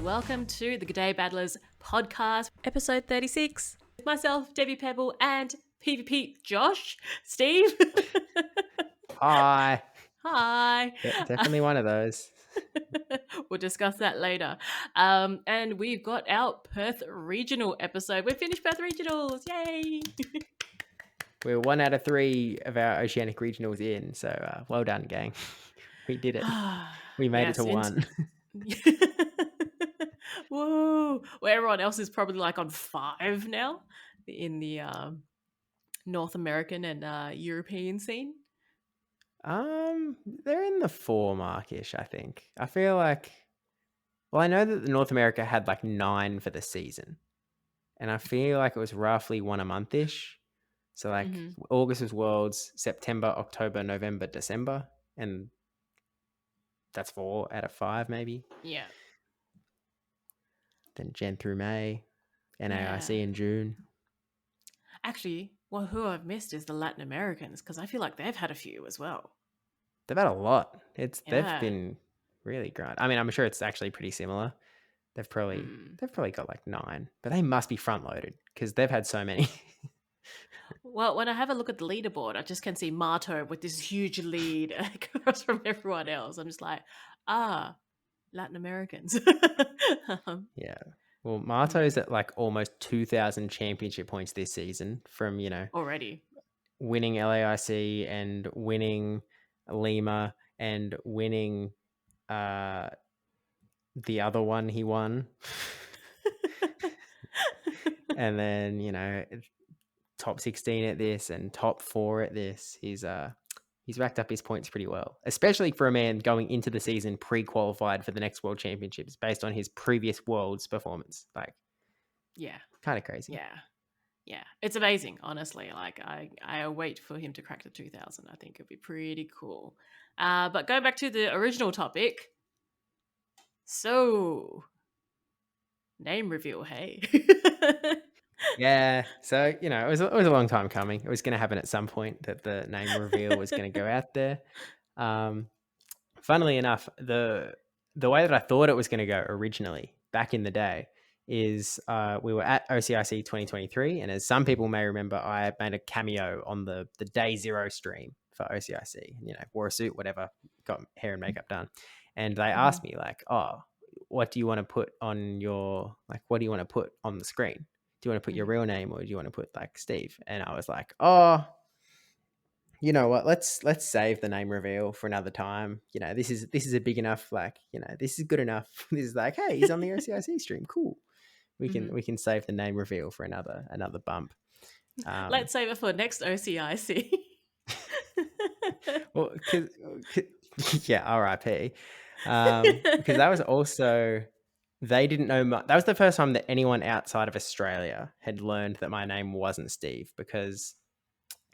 welcome to the G'day Battlers podcast, episode 36. With myself, Debbie Pebble, and PvP Josh, Steve. Hi. Hi. Definitely one of those. We'll discuss that later. And we've got our Perth Regional episode. We've finished Perth Regionals. Yay. We're 1 out of 3 of our Oceanic Regionals in, so well done, gang. We did it. We made it to 1. Whoa. Well, everyone else is probably like on 5 now in the North American and European scene. They're in the 4 markish, I think. I feel like, well, I know that the North America had like 9 for the season, and I feel like it was roughly 1 a month-ish. So like August was Worlds, September, October, November, December, and that's 4 out of 5 maybe. Yeah. Then Jan through May, NAIC in June. Actually, well, who I've missed is the Latin Americans, because I feel like they've had a few as well. They've had a lot. They've been really great. I mean, I'm sure it's actually pretty similar. They've probably got like 9, but they must be front loaded because they've had so many. Well, when I have a look at the leaderboard, I just can see Marto with this huge lead across from everyone else. I'm just like, Latin Americans. Yeah. Well, Marto's at like almost 2,000 championship points this season from, already winning LAIC and winning Lima and winning the other one he won. And then, top 16 at this and top 4 at this. He's racked up his points pretty well, especially for a man going into the season pre-qualified for the next World Championships based on his previous Worlds performance. Like, yeah, kind of crazy. Yeah, it's amazing, honestly. Like, I wait for him to crack the 2000. I think it'd be pretty cool. But going back to the original topic, so name reveal, hey. Yeah, so it was a long time coming. It was going to happen at some point that the name reveal was going to go out there. Funnily enough, the way that I thought it was going to go originally back in the day is we were at OCIC 2023, and as some people may remember, I made a cameo on the day 0 stream for OCIC. Wore a suit, whatever, got hair and makeup done, and they asked me like, "Oh, what do you want to put on what do you want to put on the screen? Do you want to put your real name or do you want to put like Steve?" And I was like, "Oh, you know what? Let's save the name reveal for another time. This is a big enough, this is good enough. This is like, hey, he's on the OCIC stream. Cool. We can save the name reveal for another bump. Let's save it for next OCIC. Well, yeah, RIP. Because that was also, they didn't know that was the first time that anyone outside of Australia had learned that my name wasn't Steve, because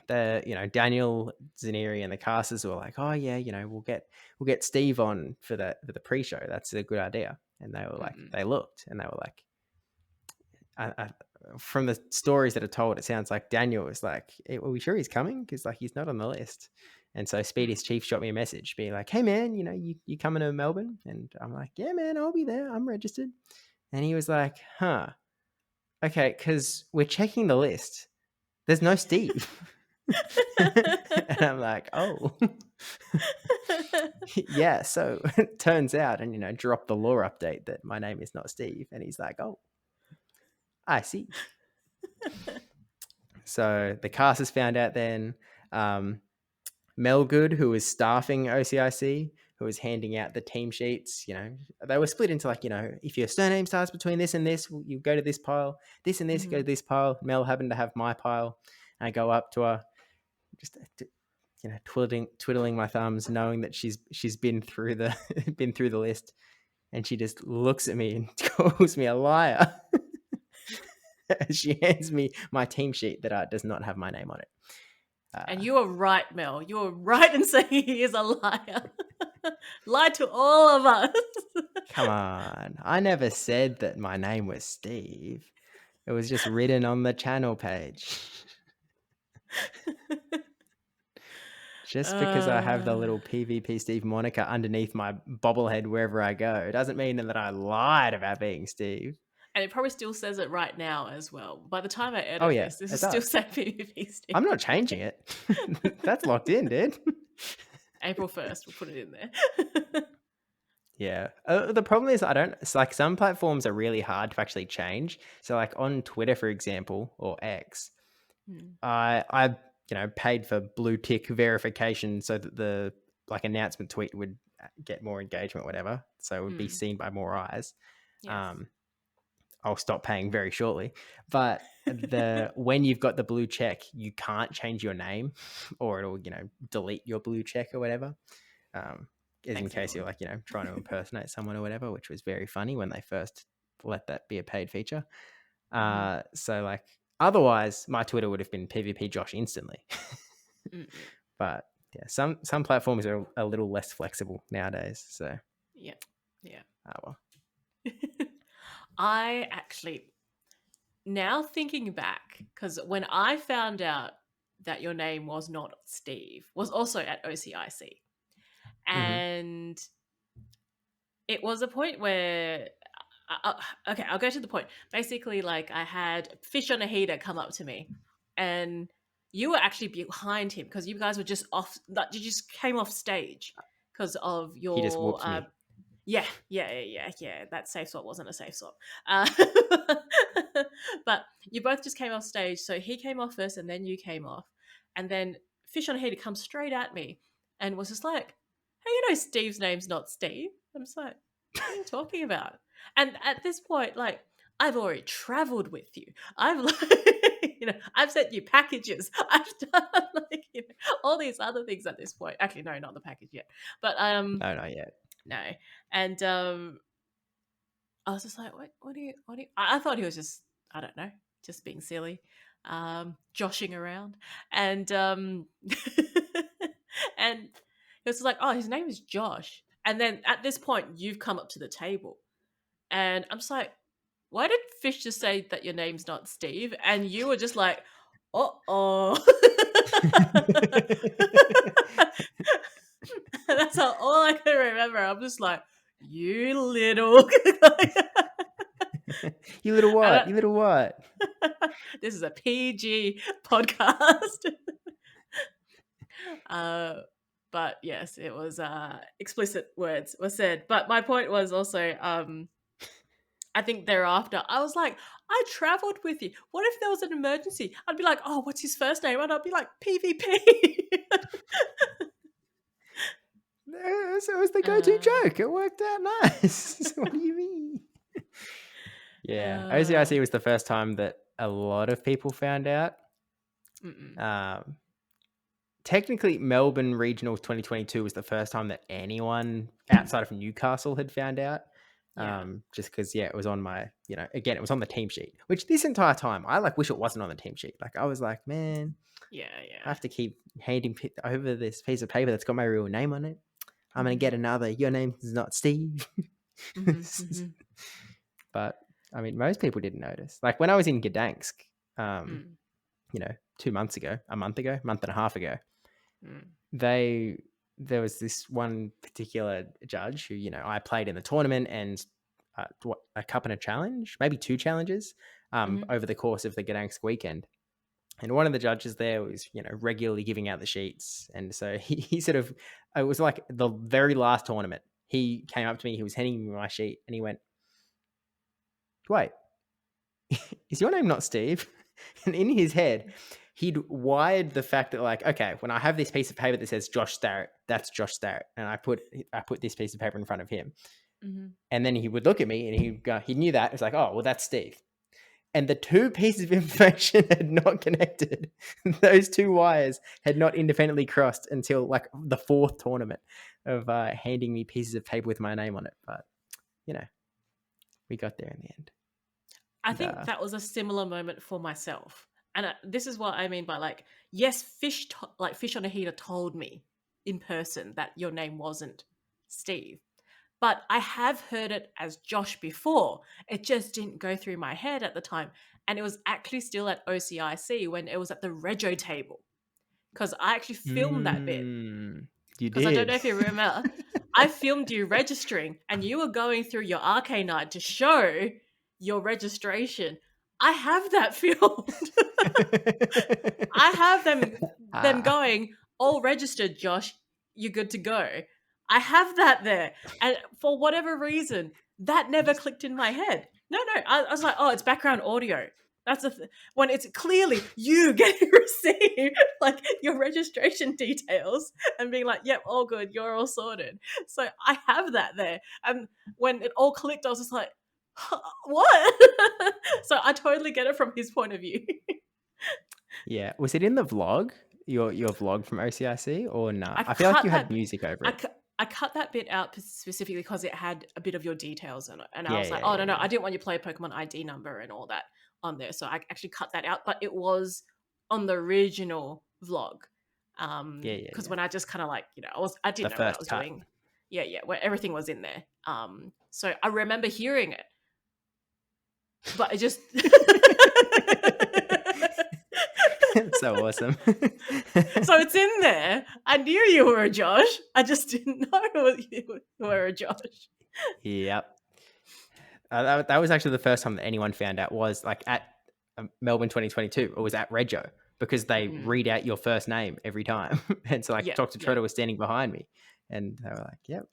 Daniel Zaneri and the casters were like, "Oh yeah, we'll get Steve on for the pre-show. That's a good idea." And they were like, they looked and they were like, from the stories that are told, it sounds like Daniel was like, "Are we sure he's coming? Because like he's not on the list." And so Speedy's chief shot me a message being like, "Hey man, you coming to Melbourne?" And I'm like, "Yeah man, I'll be there. I'm registered." And he was like, "Huh, okay, because we're checking the list. There's no Steve." And I'm like, "Oh." Yeah, so it turns out, and drop the law update that my name is not Steve. And he's like, "Oh, I see." So the casters found out then. Mel Good, who was staffing OCIC, who was handing out the team sheets, they were split into like, if your surname starts between this and this, you go to this pile, this and this, you go to this pile. Mel happened to have my pile. And I go up to her, just twiddling my thumbs, knowing that she's been through the list, and she just looks at me and calls me a liar. She hands me my team sheet that does not have my name on it. And you are right, Mel. You are right in saying he is a liar. Lied to all of us. Come on. I never said that my name was Steve. It was just written on the channel page. Just because I have the little PvP Steve moniker underneath my bobblehead wherever I go doesn't mean that I lied about being Steve. And it probably still says it right now as well. By the time I Oh edit yeah, this it is still does. saying PvP I'm Steve. not changing it. That's locked in, dude. April 1st, we'll put it in there. Yeah. The problem is I don't. It's like some platforms are really hard to actually change. So like on Twitter, for example, or X, Hmm. I paid for blue tick verification so that the like announcement tweet would get more engagement, whatever. So it would be Hmm. seen by more eyes. Yes. Um, I'll stop paying very shortly. But the when you've got the blue check, you can't change your name, or it'll delete your blue check or whatever. Um, is in Thanks, case you're Elon. like trying to impersonate someone or whatever, which was very funny when they first let that be a paid feature. Mm-hmm. So like otherwise, my Twitter would have been PvP Josh instantly. Mm-mm. But yeah, some platforms are a little less flexible nowadays. So Yeah. Yeah. well. I actually, now thinking back, because when I found out that your name was not Steve, was also at OCIC. Mm-hmm. And it was a point where, okay, I'll go to the point. Basically, like I had Fish on a Heater come up to me, and you were actually behind him because you guys were just off, you just came off stage because of He just your whooped me. yeah. That safe swap wasn't a safe swap. But you both just came off stage. So he came off first and then you came off. And then Fish on a Heater comes straight at me and was just like, hey, Steve's name's not Steve. I'm just like, what are you talking about? And at this point, like, I've already traveled with you. I've like, I've sent you packages. I've done like, all these other things at this point. Actually, no, not the package yet. But No, not yet. no. And I was just like, what do you I thought he was just, I don't know, just being silly, joshing around. And and it was like, oh, his name is Josh. And then at this point, you've come up to the table. And I'm just like, why did Fish just say that your name's not Steve? And you were just like, uh-oh. That's all I can remember. I'm just like, you little. You little what? And You little what? this is a PG podcast. uh, but yes, it was explicit words were said. But my point was also, I think thereafter, I was like, I traveled with you. What if there was an emergency? I'd be like, oh, what's his first name? And I'd be like, PvP. So it was the go-to joke. It worked out nice. So what do you mean? Yeah, OCIC was the first time that a lot of people found out. Technically, Melbourne Regional 2022 was the first time that anyone outside of Newcastle had found out. Yeah. Just because, it was on my, again, it was on the team sheet, which this entire time, I wish it wasn't on the team sheet. Like, I was like, man, Yeah. I have to keep handing over this piece of paper that's got my real name on it. I'm going to get another, your name is not Steve. But, I mean, most people didn't notice. Like, when I was in Gdansk, 2 months ago, a month and a half ago, there was this one particular judge who, I played in the tournament and a cup and a challenge, maybe 2 challenges over the course of the Gdansk weekend. And one of the judges there was, regularly giving out the sheets. And so he sort of, it was like the very last tournament. He came up to me, he was handing me my sheet and he went, wait, is your name not Steve? And in his head, he'd wired the fact that, like, okay, when I have this piece of paper that says Josh Starrett, that's Josh Starrett. And I put this piece of paper in front of him. And then he would look at me and he'd go, he knew that. It's like, oh, well, that's Steve. And the 2 pieces of information had not connected. Those 2 wires had not independently crossed until like the 4th tournament of handing me pieces of paper with my name on it. But, we got there in the end. I think that was a similar moment for myself. And this is what I mean by, like, yes, Fish on a Heater told me in person that your name wasn't Steve. But I have heard it as Josh before. It just didn't go through my head at the time. And it was actually still at OCIC when it was at the Rego table. because I actually filmed that bit. You Because I don't did. know if you remember, I filmed you registering and you were going through your arcade night to show your registration. I have that filmed. I have them Ah, going, all registered, Josh, you're good to go. I have that there. And for whatever reason, that never clicked in my head. No, I was like, oh, it's background audio. That's when it's clearly you getting received like your registration details and being like, yep, all good, you're all sorted. So I have that there. And when it all clicked, I was just like, huh, what? So I totally get it from his point of view. yeah. Was it in the vlog? Your vlog from OCIC or nah? I I feel like cut you had that. music over I it. cut. I cut that bit out specifically because it had a bit of your details in it, and I Yeah, was like, yeah, "Oh yeah, no, yeah. I didn't want you to play a Pokemon ID number and all that on there." So I actually cut that out, but it was on the original vlog. Yeah, yeah, Because yeah. when I just kind of like, I The didn't know what I first was cut. doing. Yeah, where everything was in there. So I remember hearing it, but it just. So awesome. So it's in there. I knew you were a Josh. I just didn't know you were a Josh. Yep. That was actually the first time that anyone found out was like at Melbourne 2022. It was at Rego because they Mm. read out your first name every time. And so like Yep, Dr. yep. Trotter was standing behind me and they were like, yep,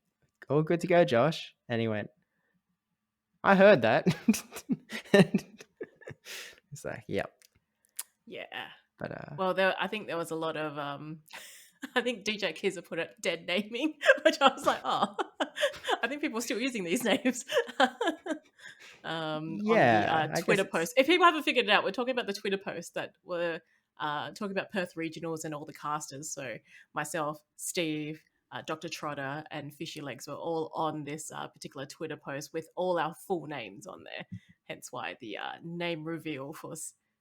all good to go, Josh. And he went, I heard that. And it's like, yep. Yeah. But Well, I think there was a lot of I think DJ Kizza put it dead naming, which I was like, oh, I think people are still using these names. On the yeah, I guess Twitter it's post. If people haven't figured it out, we're talking about the Twitter post that were talking about Perth Regionals and all the casters. So myself, Steve, Dr. Trotter, and Fishy Legs were all on this particular Twitter post with all our full names on there. Hence why the name reveal for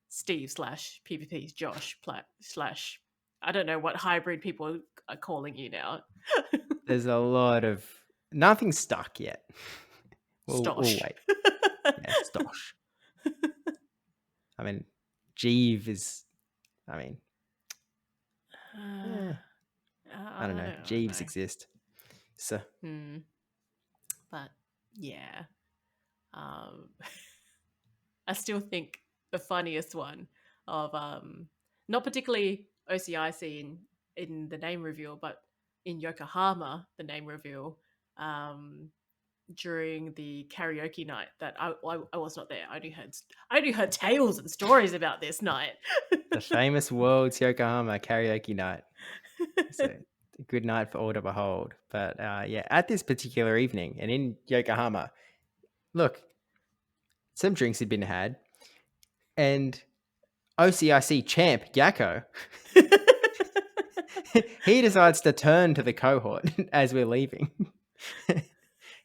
Steve slash PvP's Josh slash I don't know what hybrid people are calling you now. there's a lot of nothing stuck yet. We'll Stosh. wait. Yeah, Stosh. I mean, Jeeve is. I mean, Uh, eh, I don't I know. don't Jeeves know. exist. So But yeah, um, I still think the funniest one of not particularly OCIC in the name reveal, but in Yokohama the name reveal um, during the karaoke night that I was not there. I only heard tales and stories about this night. the famous World's Yokohama karaoke night. It's a good night for all to behold. But yeah, at this particular evening and in Yokohama, look, some drinks had been had, and OCIC champ Yakko, he decides to turn to the cohort as we're leaving.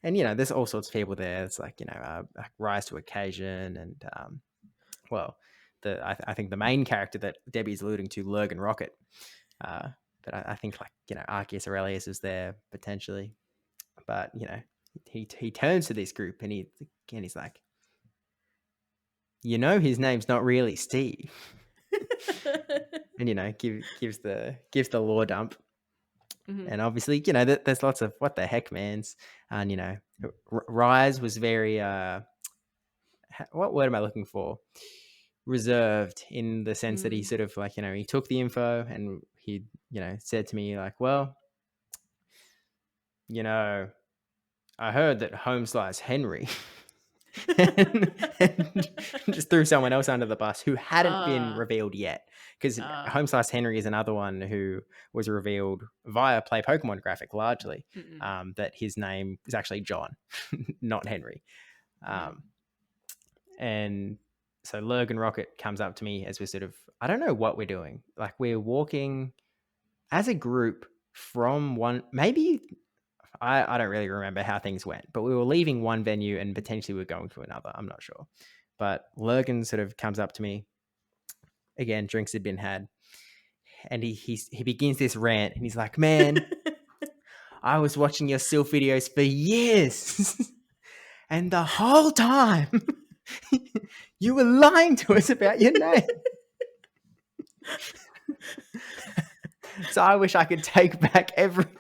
And there's all sorts of people there. It's like like rise to occasion, and well, I think the main character that Debbie's alluding to, Lurgan Rocket. But I think like Arceus Aurelius is there potentially, but he turns to this group and he's like, his name's not really Steve, and gives the lore dump. Mhm. And obviously, there's lots of what the heck, mans, and Rise was very what word am I looking for? Reserved in the sense that he sort of like he took the info and he said to me like, well, I heard that home slice Henry and just threw someone else under the bus who hadn't been revealed yet, because home slice Henry is another one who was revealed via Play Pokemon graphic largely, that his name is actually John, not Henry. And so Lurgan Rocket comes up to me as we're sort of, I don't know what we're doing. Like we're walking as a group from one, maybe, I don't really remember how things went, but we were leaving one venue and potentially we're going to another. I'm not sure. But Lurgan sort of comes up to me. Again, drinks had been had. And he begins this rant and he's like, man, I was watching your Sylph videos for years. And the whole time you were lying to us about your name. So I wish I could take back everything.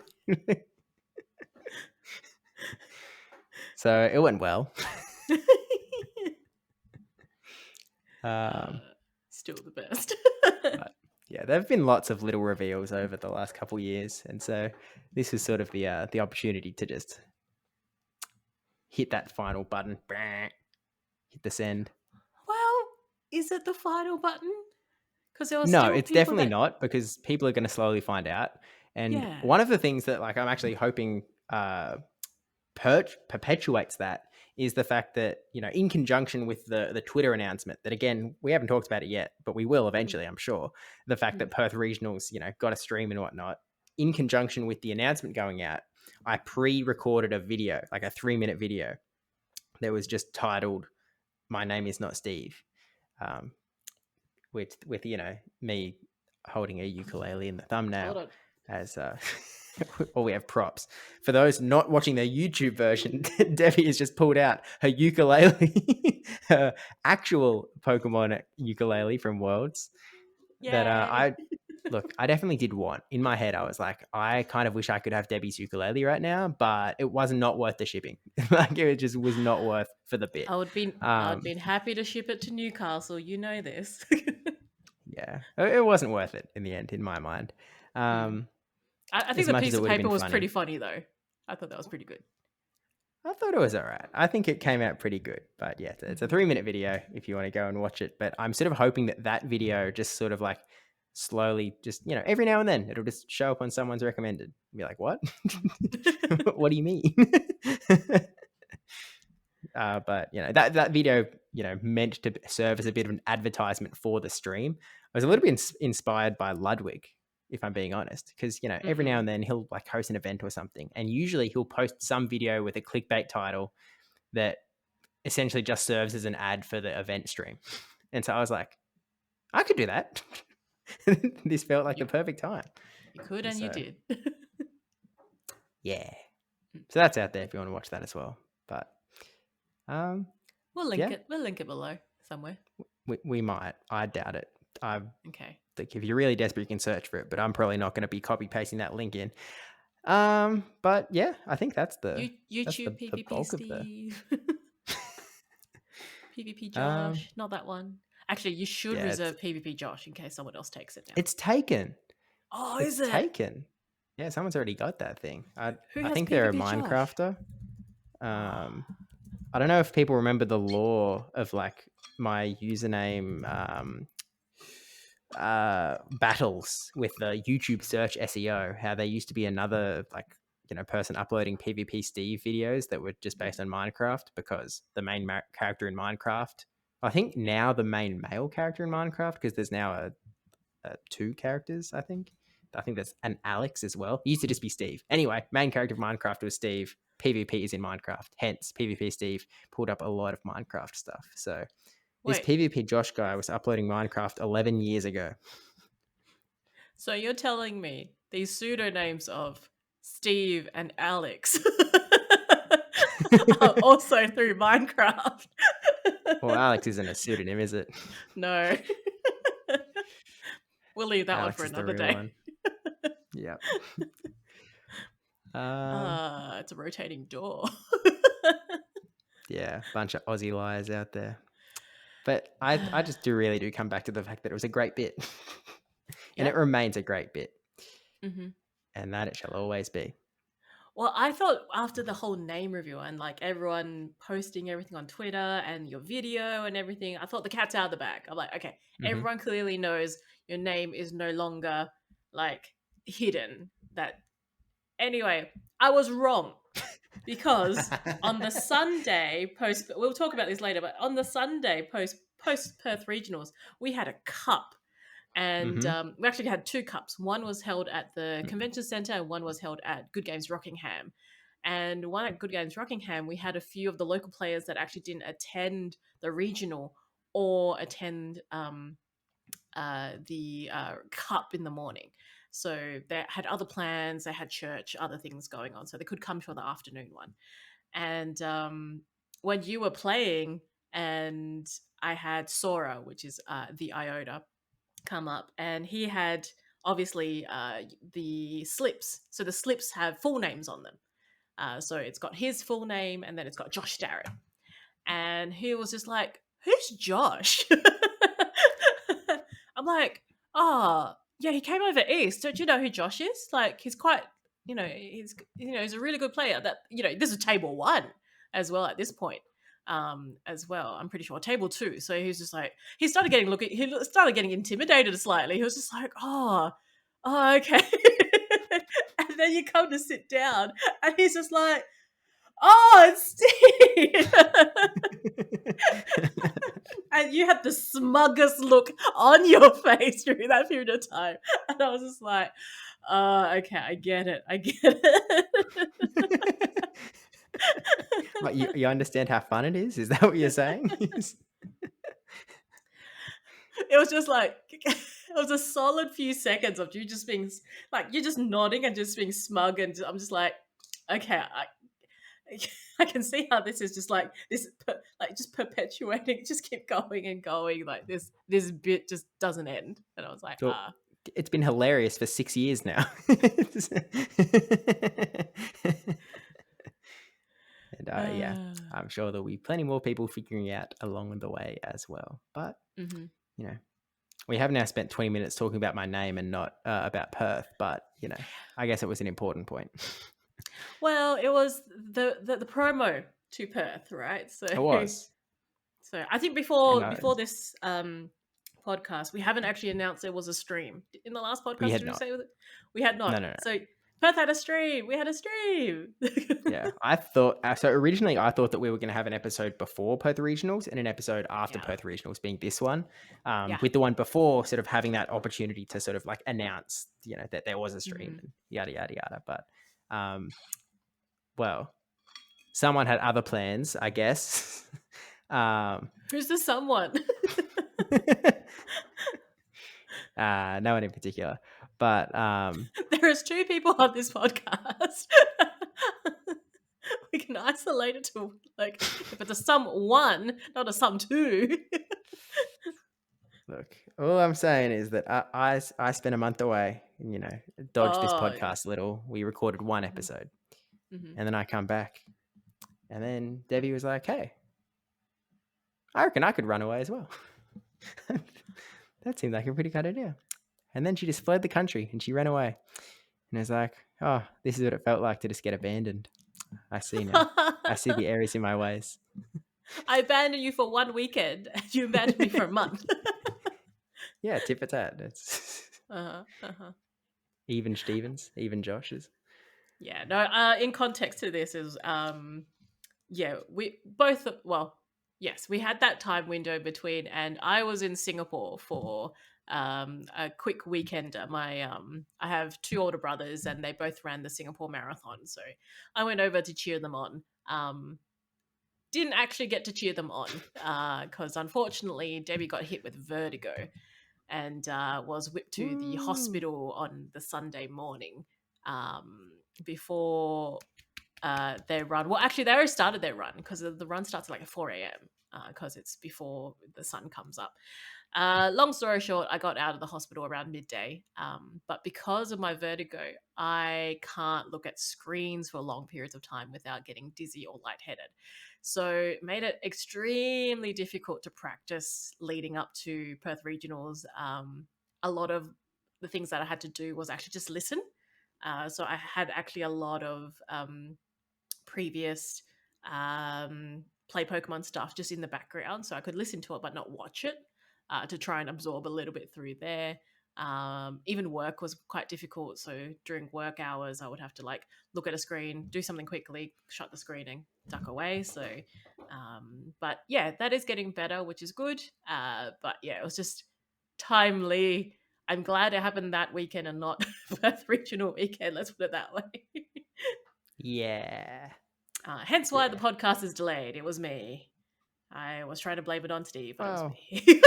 So it went well. Uh, Um, Still the best. but yeah, there have been lots of little reveals over the last couple of years, and so this was sort of the opportunity to just hit that final button, hit the send. Well, is it the final button? Because there were No, still it's people definitely that, not, because people are going to slowly find out. And yeah. one of the things that like I'm actually hoping perpetuates that is the fact that, you know, in conjunction with the Twitter announcement that, again, we haven't talked about it yet, but we will Mm, eventually, I'm sure. The fact that Perth Regionals, you know, got a stream and whatnot, in conjunction with the announcement going out, I pre-recorded a video, like a 3-minute video that was just titled "My Name Is Not Steve," um, with you know, me holding a ukulele in the Hold thumbnail on. as or we have props. For those not watching the YouTube version, Debbie has just pulled out her ukulele, her actual Pokemon ukulele from Worlds. That Yay. I definitely did want. In my head, I was like, I kind of wish I could have Debbie's ukulele right now, but it was not worth the shipping. Like it just was not worth for the bit. I would been happy to ship it to Newcastle. You know this. Yeah, it wasn't worth it in the end, in my mind. Mm. I think As the much as piece it of would have paper been was funny. pretty funny though. I thought that was pretty good. I thought it was all right. I think it came out pretty good. But yeah, it's a 3-minute video if you want to go and watch it. But I'm sort of hoping that that video just sort of like slowly, just, you know, every now and then it'll just show up on someone's recommended. Be like, what? What do you mean? But you know, that video, you know, meant to serve as a bit of an advertisement for the stream. I was a little bit inspired by Ludwig, if I'm being honest, because, you know, every now Mm-hmm. and then he'll like host an event or something, and usually he'll post some video with a clickbait title that essentially just serves as an ad for the event stream. And so I was like, I could do that. This felt like You the perfect time. you could And and you so did. yeah, so that's out there if you want to watch that as well. But um, We'll link yeah, it. We'll link it below somewhere. we might. I doubt it. I Okay. think if you're really desperate, you can search for it, but I'm probably not going to be copy pasting that link in. But yeah, I think that's the YouTube the PvP bulk of the. Steve. PvP Um, Josh. Not that one. Actually, you should yeah, reserve PvP Josh in case someone else takes it now. it's taken. Oh, It's is it? taken. Yeah, someone's already got that thing. Who I has think they're a PvP Josh? Minecrafter. Oh. I don't know if people remember the lore of like my username battles with the YouTube search SEO, how there used to be another like, you know, person uploading PvP Steve videos that were just based on Minecraft, because the main character in Minecraft, I think now the main male character in Minecraft, because there's now a 2 characters, I think. I think there's an Alex as well. It used to just be Steve. Anyway, main character of Minecraft was Steve. PvP is in Minecraft. Hence, PvP Steve pulled up a lot of Minecraft stuff. So this Wait, PvP Josh guy was uploading Minecraft 11 years ago. so you're telling me these pseudonames of Steve and Alex are also through Minecraft? Well, Alex isn't a pseudonym, is it? No. We'll leave that one Alex for is the another real day. one. Yep. Um, It's a rotating door. yeah, bunch of Aussie liars out there. But I just really do come back to the fact that it was a great bit. And Yeah. it remains a great bit. Hmm. And that it shall always be. Well, I thought after the whole name review and like everyone posting everything on Twitter and your video and everything, I thought the cat's out of the bag. I'm like, okay, Mm-hmm. everyone clearly knows your name is no longer like hidden. That anyway, I was wrong because on the Sunday post, we'll talk about this later, but on the Sunday post Perth Regionals, we had a cup. And Mm-hmm. we actually had 2 cups. One was held at the convention centre, and one was held at Good Games Rockingham. And one at Good Games Rockingham, we had a few of the local players that actually didn't attend the regional or attend the cup in the morning. So they had other plans, they had church, other things going on, so they could come to the afternoon one. And when you were playing, and I had Sora, which is the Iota, come up, and he had obviously the slips. So the slips have full names on them. So it's got his full name and then it's got Josh Darrett. And he was just like, "Who's Josh?" I'm like, "Oh, yeah, he came over east. Don't you know who Josh is? Like, he's quite, he's a really good player. That this is table one as well at this point, as well. I'm pretty sure table two. So he was just like, he started getting intimidated slightly. He was just like, oh, okay. And then you come to sit down, and he's just like, "Oh, it's Steve." And you had the smuggest look on your face during that period of time. And I was just like, "Oh, okay, I get it. But you understand how fun it is? Is that what you're saying? It was just like, it was a solid few seconds of you just being like, you're just nodding and just being smug. And I'm just like, okay, I can see how this is just like this, like just perpetuating, just keep going and going. Like this bit just doesn't end. And I was like, Well, it's been hilarious for 6 years now. And yeah, I'm sure there'll be plenty more people figuring out along the way as well. But, we have now spent 20 minutes talking about my name and not about Perth. But, I guess it was an important point. Well, it was the promo to Perth, right? So It was. So I think before this podcast, we haven't actually announced there was a stream. In the last podcast, We had did we not. say we had not? No. So Perth had a stream. We had a stream. Yeah, I thought so. Originally, I thought that we were going to have an episode before Perth Regionals and an episode after Perth Regionals, being this one, with the one before sort of having that opportunity to sort of like announce, that there was a stream and yada yada yada. But, well, someone had other plans, I guess. Who's the someone? No one in particular, but there is 2 people on this podcast. We can isolate it to like if it's a sum 1, not a sum 2. Look, all I'm saying is that I spent a month away and, dodged this podcast a little. We recorded one episode and then I come back and then Debbie was like, "Hey, I reckon I could run away as well." That seemed like a pretty good idea. And then she just fled the country and she ran away. And I was like, "Oh, this is what it felt like to just get abandoned. I see now. I see the errors in my ways." I abandoned you for 1 weekend and you abandoned me for a month. Yeah, tit for tat. It's even Stevens, even Josh's. Yeah, no, in context to this is, we both, yes, we had that time window between, and I was in Singapore for a quick weekend. I have 2 older brothers and they both ran the Singapore Marathon. So I went over to cheer them on. Didn't actually get to cheer them on because unfortunately Debbie got hit with vertigo and was whipped to the hospital on the Sunday morning before their run. Well, actually, they already started their run because the run starts at like at 4 a.m. Because it's before the sun comes up. Long story short, I got out of the hospital around midday. But because of my vertigo, I can't look at screens for long periods of time without getting dizzy or lightheaded. So it made it extremely difficult to practice leading up to Perth Regionals. A lot of the things that I had to do was actually just listen. So I had actually a lot of previous play Pokemon stuff just in the background, so I could listen to it but not watch it to try and absorb a little bit through there. Even work was quite difficult, so during work hours I would have to like look at a screen, do something quickly, shut the screen and duck away. So but yeah, that is getting better, which is good. But yeah, it was just timely. I'm glad it happened that weekend and not Perth Regional weekend, let's put it that way. Yeah. Hence why the podcast is delayed. It was me. I was trying to blame it on Steve, but it was me.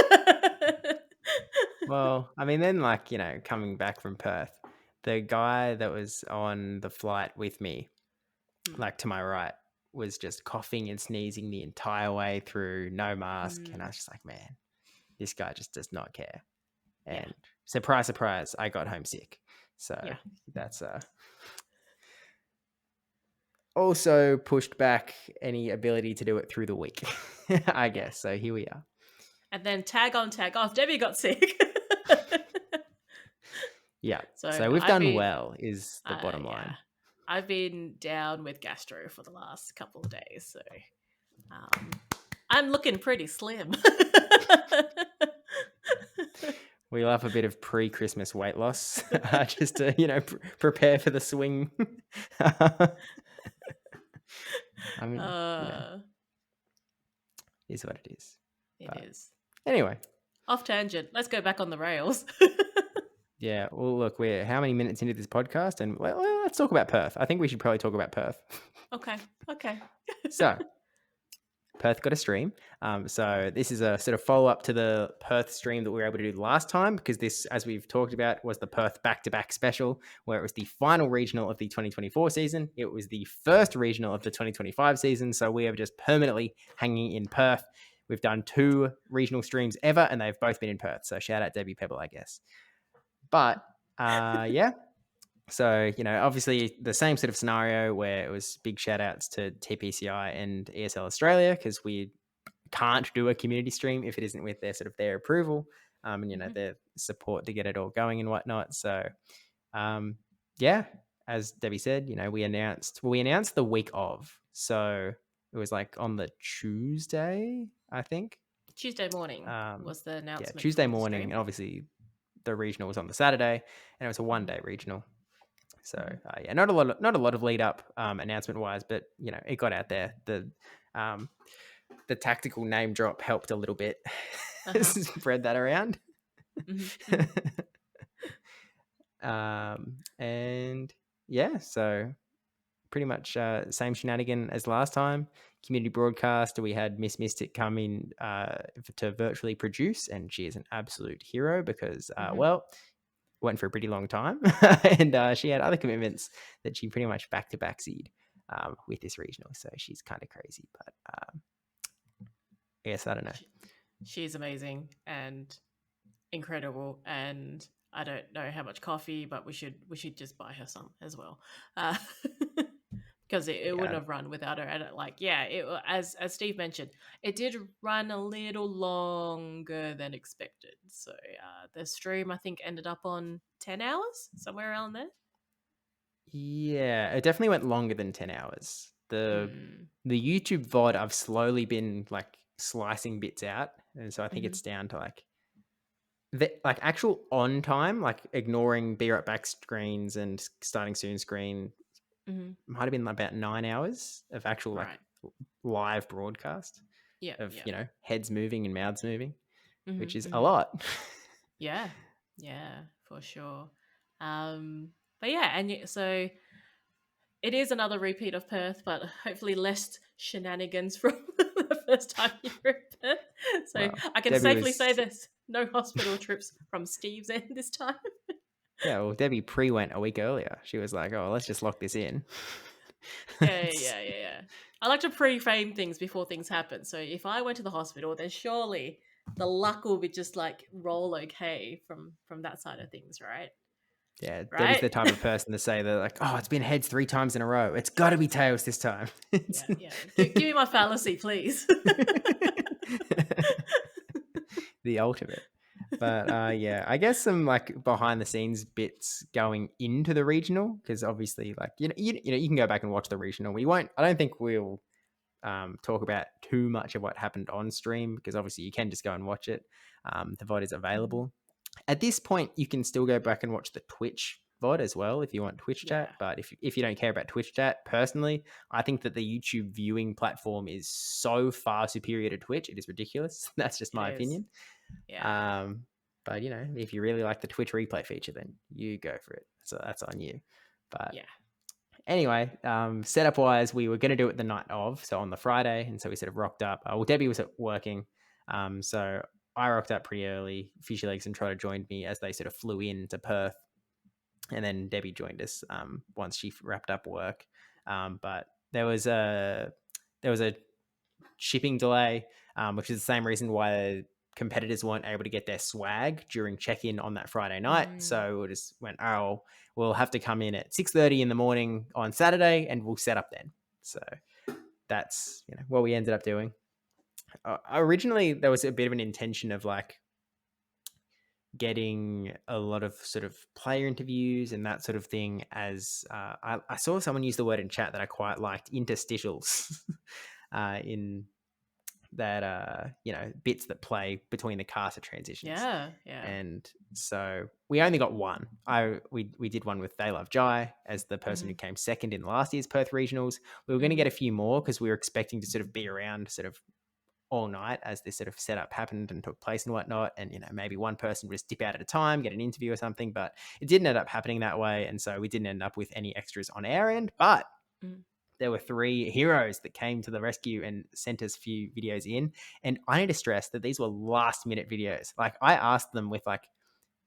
Well, I mean, then like, coming back from Perth, the guy that was on the flight with me, like to my right, was just coughing and sneezing the entire way through, no mask. And I was just like, man, this guy just does not care. And surprise, surprise, I got homesick. So Yeah. that's also pushed back any ability to do it through the week, I Yeah. guess. So here we are. And then tag on, tag off. Debbie got sick. Yeah. So So we've I've done been, well, is the bottom yeah, line. I've been down with gastro for the last couple of days. So um, I'm looking pretty slim. We'll have a bit of pre-Christmas weight loss just to, prepare for the swing. I mean, uh, is what it is. it But is. anyway, Off tangent. Let's go back on the rails. yeah. Well, look, we're how many minutes into this podcast, and well, let's talk about Perth. I think we should probably talk about Perth. Okay. So, Perth got a stream. So this is a sort of follow up to the Perth stream that we were able to do last time, because this, as we've talked about, was the Perth back-to-back special, where it was the final regional of the 2024 season. It was the first regional of the 2025 season. So we are just permanently hanging in Perth. We've done 2 regional streams ever, and they've both been in Perth. So shout out Debbie Pebble, I guess. But yeah. So, obviously the same sort of scenario where it was big shout outs to TPCI and ESL Australia, because we can't do a community stream if it isn't with their sort of their approval, and their support to get it all going and whatnot. So yeah, as Debbie said, we announced the week of, so it was like on the Tuesday, I think. Tuesday morning was the announcement. Yeah, Tuesday for the morning, stream. and obviously the regional was on the Saturday, and it was a 1-day regional. So yeah, not a lot of lead up announcement wise, but it got out there. The tactical name drop helped a little bit. Spread that around. And yeah, so pretty much same shenanigan as last time. Community broadcast. We had Miss Mystic come in to virtually produce, and she is an absolute hero because well, went for a pretty long time, and she had other commitments that she pretty much back-to-back'd with this regional. So she's kind of crazy, but I guess I don't know. She's amazing and incredible, and I don't know how much coffee, but we should just buy her some as well, because it wouldn't have run without her. And as Steve mentioned, it did run a little longer than expected. So the stream, I think, ended up on 10 hours, somewhere around there. Yeah, it definitely went longer than 10 hours. The YouTube VOD, I've slowly been like slicing bits out, and so I think it's down to like the actual on time, like ignoring be right back screens and starting soon screen, might have been about 9 hours of actual like live broadcast of heads moving and mouths moving, which is a lot. Yeah, for sure. But yeah, and so it is another repeat of Perth, but hopefully less shenanigans from the first time you were in Perth. So well, I can safely say there's no hospital trips from Steve's end this time. Yeah, well, Debbie went a week earlier. She was like, "Oh, let's just lock this in." Yeah. I like to pre-frame things before things happen. So if I went to the hospital, then surely the luck will be just like roll okay from that side of things, right? Yeah, right? Debbie's the type of person to say that, like, "Oh, it's been heads 3 times in a row. It's got to be tails this time." Yeah. Give me my fallacy, please. The ultimate. But yeah, I guess some like behind the scenes bits going into the regional, because obviously, like you can go back and watch the regional. We won't. I don't think we'll talk about too much of what happened on stream, because obviously you can just go and watch it. The VOD is available. At this point, you can still go back and watch the Twitch VOD as well if you want Twitch chat. But if you don't care about Twitch chat, personally, I think that the YouTube viewing platform is so far superior to Twitch. It is ridiculous. That's just my opinion. Yeah. But if you really like the Twitch replay feature, then you go for it. So that's on you. But yeah. Anyway, setup wise, we were going to do it the night of, so on the Friday, and so we sort of rocked up. Well, Debbie was working, so I rocked up pretty early. Fishy Legs and Trotter joined me as they sort of flew in to Perth, and then Debbie joined us once she wrapped up work. But there was a shipping delay, which is the same reason why competitors weren't able to get their swag during check-in on that Friday night. Mm. So we just went, oh, we'll have to come in at 6:30 in the morning on Saturday and we'll set up then. So that's, what we ended up doing. Originally, there was a bit of an intention of like getting a lot of sort of player interviews and that sort of thing, as I saw someone use the word in chat that I quite liked, interstitials, in that, bits that play between the caster transitions. Yeah, yeah. And so we only got one. We did one with They Love Jai as the person who came second in last year's Perth Regionals. We were going to get a few more because we were expecting to sort of be around sort of all night as this sort of setup happened and took place and whatnot. And, maybe one person would just dip out at a time, get an interview or something, but it didn't end up happening that way. And so we didn't end up with any extras on our end, but there were 3 heroes that came to the rescue and sent us a few videos in. And I need to stress that these were last minute videos. Like I asked them with like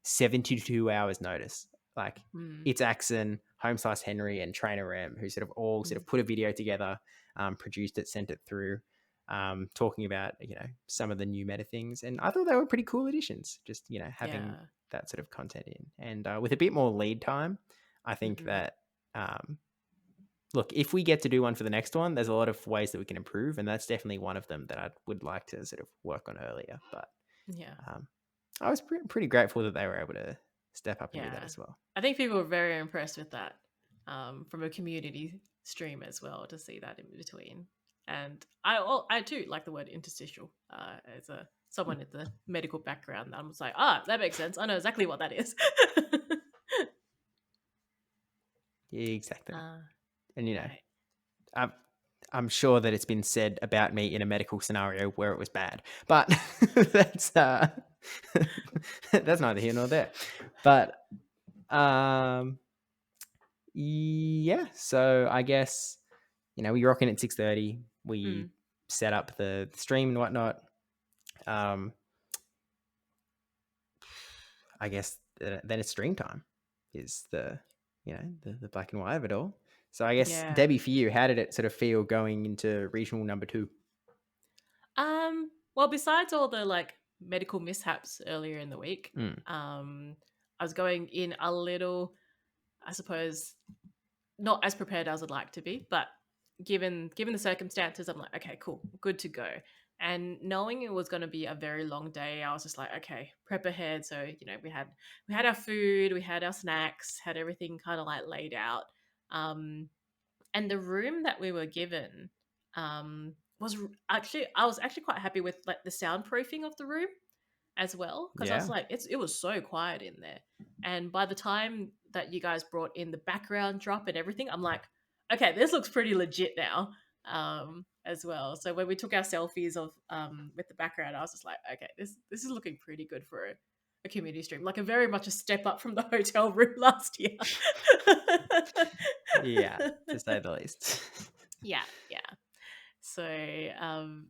72 hours notice. Like it's Axon, Home Slice Henry, and Trainer M, who sort of all sort of put a video together, produced it, sent it through, talking about, some of the new meta things. And I thought they were pretty cool additions, just, having that sort of content in. And with a bit more lead time, I think that, look, if we get to do one for the next one, there's a lot of ways that we can improve. And that's definitely one of them that I would like to sort of work on earlier. But I was pretty grateful that they were able to step up and do that as well. I think people were very impressed with that, from a community stream as well, to see that in between. And I too like the word interstitial, as someone in the medical background. I was like, that makes sense. I know exactly what that is. Yeah, exactly. And I'm sure that it's been said about me in a medical scenario where it was bad, but that's that's neither here nor there. But yeah, so I guess we rocking at 6:30. We set up the stream and whatnot. I guess then it's stream time is the black and white of it all. So I guess, Debbie, for you, how did it sort of feel going into regional number 2? Well, besides all the like medical mishaps earlier in the week, I was going in a little, I suppose, not as prepared as I'd like to be, but given the circumstances, I'm like, okay, cool, good to go. And knowing it was going to be a very long day, I was just like, okay, prep ahead. So we had our food, we had our snacks, had everything kind of like laid out. And the room that we were given was actually, I was actually quite happy with like the soundproofing of the room as well, because I was like, it was so quiet in there. And by the time that you guys brought in the background drop and everything, I'm like, okay, this looks pretty legit now, as well. So when we took our selfies of with the background, I was just like, okay, this is looking pretty good for a community stream, like a very much a step up from the hotel room last year. Yeah, to say the least. Yeah. So no,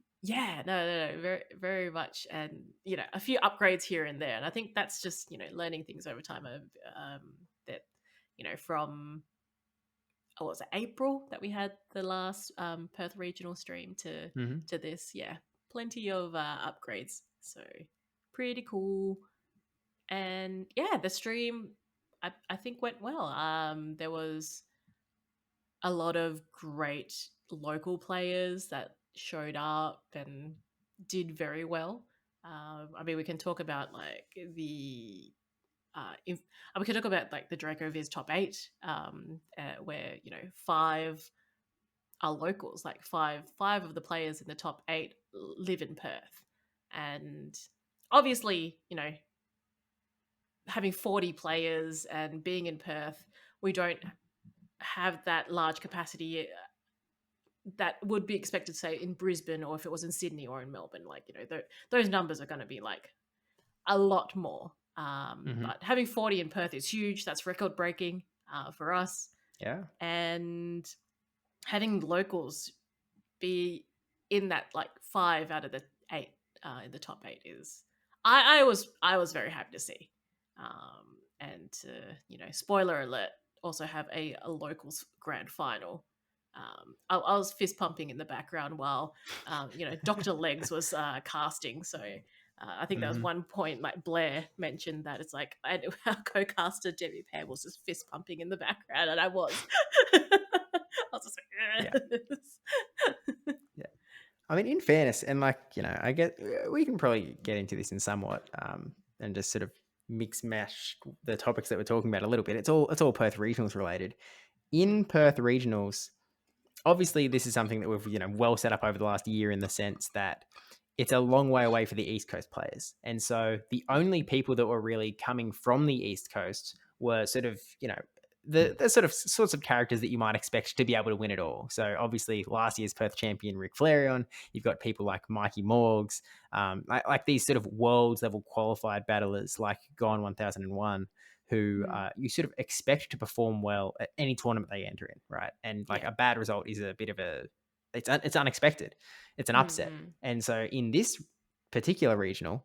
very, very much. And a few upgrades here and there, and I think that's just learning things over time of that from what was it, April that we had the last Perth Regional stream to this. Yeah, plenty of upgrades, so pretty cool. And the stream I think went well. There was a lot of great local players that showed up and did very well. I mean, we can talk about like we can talk about like the Draco Viz top 8, where 5 are locals. Like five of the players in the top 8 live in Perth, and obviously, having 40 players and being in Perth, we don't have that large capacity that would be expected, say, in Brisbane, or if it was in Sydney or in Melbourne. Like, those numbers are going to be like a lot more. But having 40 in Perth is huge. That's record breaking for us. Yeah. And having locals be in that like 5 out of the 8 in the top 8 is, I was very happy to see. And spoiler alert, also have a locals grand final. I was fist pumping in the background while Dr. Legs was casting. So I think there was Mhm. one point like Blair mentioned that it's like and our co-caster Debbie Pear was just fist pumping in the background, and I was, I was just Yeah. like, Yeah. I mean, in fairness, and like, I get we can probably get into this in somewhat, and just sort of mix mash the topics that we're talking about a little bit. It's all Perth regionals related. In Perth regionals, obviously this is something that we've well set up over the last year, in the sense that it's a long way away for the East Coast players, and so the only people that were really coming from the East Coast were sort of the sort of sorts of characters that you might expect to be able to win it all. So obviously last year's Perth champion Rick Flareon, you've got people like Mikey Morgs, like these sort of world level qualified battlers like Gone 1001, who you sort of expect to perform well at any tournament they enter in, right? And like yeah. a bad result is a bit of it's unexpected, it's an upset. Mm-hmm. And so in this particular regional,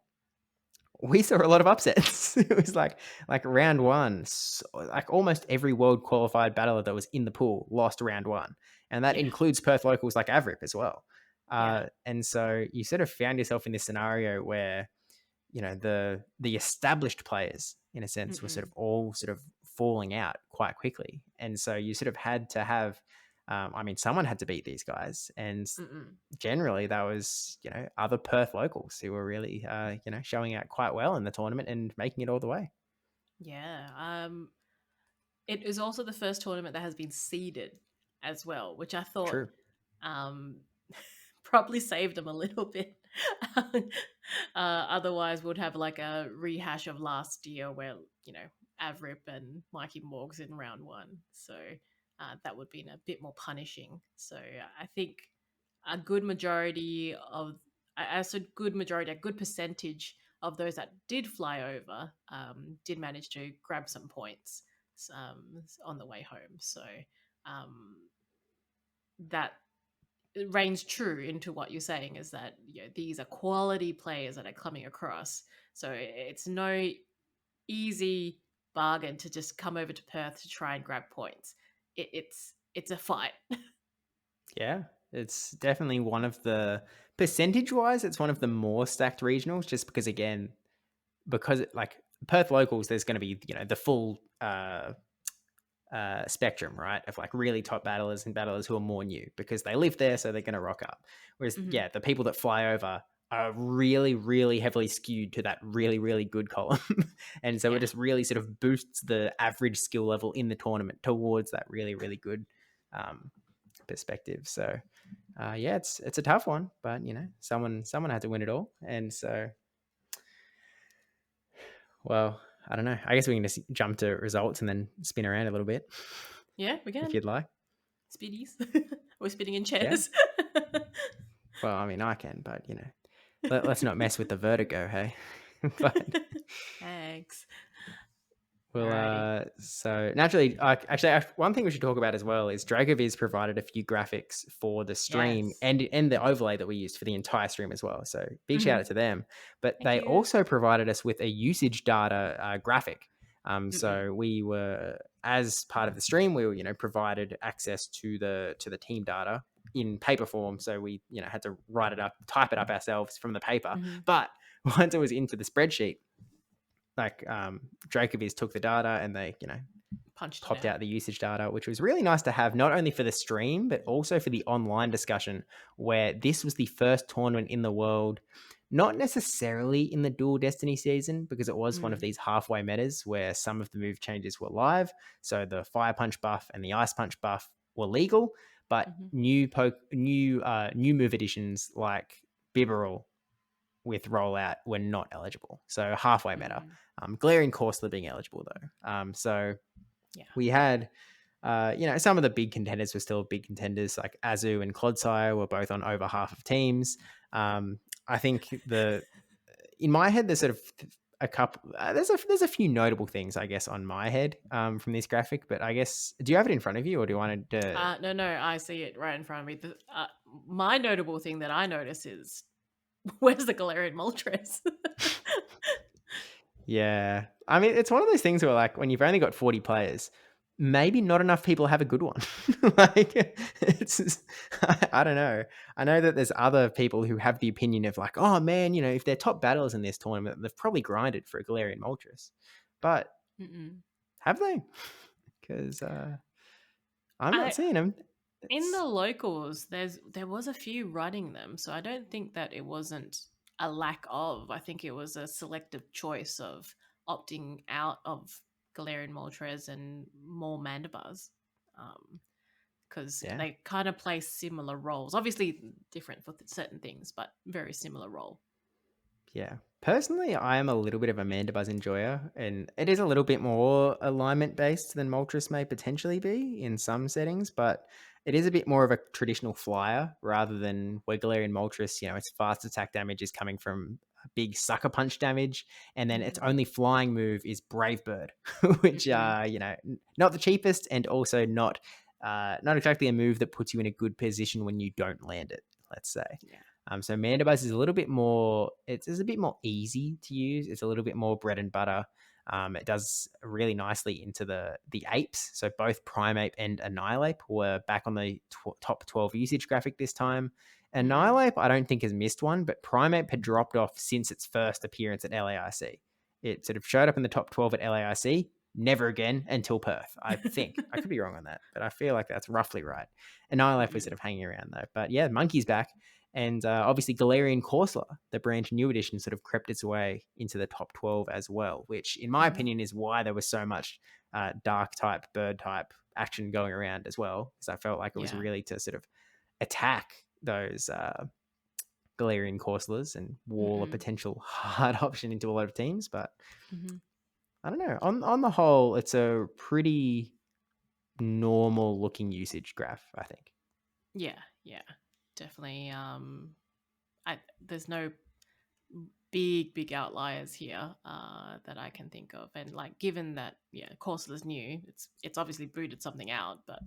we saw a lot of upsets. It was like round one, like almost every world qualified battler that was in the pool lost round one, and that Yeah. includes Perth locals like Avrip as well. Yeah. And so you sort of found yourself in this scenario where the established players, in a sense, were sort Mm-mm. of all sort of falling out quite quickly, and so you sort of had to have I mean, someone had to beat these guys, and Mm-mm. generally that was other Perth locals who were really showing out quite well in the tournament and making it all the way. Yeah. It is also the first tournament that has been seeded as well, which I thought True. um, probably saved them a little bit. Otherwise, we'd have like a rehash of last year where, Avrip and Mikey Morgs in round one. So that would have been a bit more punishing. So I think a good majority of, I said good majority, a good percentage of those that did fly over did manage to grab some points on the way home. So um, that reigns true into what you're saying is that these are quality players that are coming across. So it's no easy bargain to just come over to Perth to try and grab points. It's a fight. Yeah, it's definitely one of the percentage wise, it's one of the more stacked regionals, just because again, because like Perth locals, there's going to be the full spectrum, right, of like really top battlers and battlers who are more new because they live there, Yeah. so they're going to rock up. Whereas, Mm-hmm. yeah, the people that fly over are really, really heavily skewed to that really, really good column, and so it Yeah. just really sort of boosts the average skill level in the tournament towards that really, really good perspective. So, yeah, it's a tough one, but someone had to win it all, and so, well, I don't know. I guess we can just jump to results and then spin around a little bit. Yeah, we If can. you'd like. Speedies. We're spinning in Yeah. chairs. Well, I mean, I can, but let's not mess with the vertigo, hey. But Thanks. well, Alrighty. so naturally, one thing we should talk about as well is Dragoviz provided a few graphics for the stream Yes. and the overlay that we used for the entire stream as well. So big shout Mm-hmm. out to them. But Thank they you. also provided us with a usage data graphic. Mm-mm. So we were, as part of the stream, we were provided access to the team data in paper form. So we had to write it up, type it up ourselves from the paper. Mm-hmm. But once it was into the spreadsheet, like Dracoviz took the data and they Punched it popped out. out the usage data, which was really nice to have, not only for the stream but also for the online discussion, where this was the first tournament in the world, not necessarily in the dual destiny season, because it was one of Mm. these halfway metas where some of the move changes were live. So the fire punch buff and the ice punch buff were legal, but Mm-hmm. new move additions like Bibarel with rollout were not eligible. So halfway meta. Glaring Corseler being eligible though. So Yeah. we had, some of the big contenders were still big contenders, like Azu and Clodsire were both on over half of teams. I think in my head, there's sort of a couple. There's a few notable things, I guess, on my head from this graphic. But I guess, do you have it in front of you, or do you want to? No, I see it right in front of me. My notable thing that I notice is where's the Galarian Moltres? Yeah, I mean, it's one of those things where, like, when you've only got 40 players, maybe not enough people have a good one. Like, I don't know. I know that there's other people who have the opinion of like, oh man, if they're top battlers in this tournament, they've probably grinded for a Galarian Moltres. But Mm-mm. have they? Because I'm not I seeing them. In the locals, there was a few running them, so I don't think that it wasn't a lack of. I think it was a selective choice of opting out of Galarian Moltres and more Mandibars, because Yeah. they kind of play similar roles. Obviously, different for certain things, but very similar role. Yeah. Personally, I am a little bit of a Mandibuzz enjoyer, and it is a little bit more alignment based than Moltres may potentially be in some settings, but it is a bit more of a traditional flyer rather than where Galarian Moltres, its fast attack damage is coming from a big sucker punch damage, and then its Mm-hmm. only flying move is Brave Bird, which not the cheapest and also not exactly a move that puts you in a good position when you don't land it, let's say. Yeah. So Mandibuzz is a little bit more, it's a bit more easy to use. It's a little bit more bread and butter. It does really nicely into the apes. So both Primeape and Annihilape were back on the top 12 usage graphic this time. Annihilape, I don't think has missed one, but Primeape had dropped off since its first appearance at LAIC. It sort of showed up in the top 12 at LAIC, never again until Perth, I think. I could be wrong on that, but I feel like that's roughly right. Annihilape was sort of hanging around though. But yeah, Monkey's back. And obviously Galarian Corsola, the brand new edition, sort of crept its way into the top 12 as well, which in my opinion is why there was so much dark type, bird type action going around as well, because I felt like it was really to sort of attack those Galarian Corsolas and wall a potential hard option into a lot of teams. But I don't know. On the whole, it's a pretty normal looking usage graph, I think. Yeah, definitely. There's no big outliers here that I can think of, and like given that Corsola's new, it's obviously booted something out, but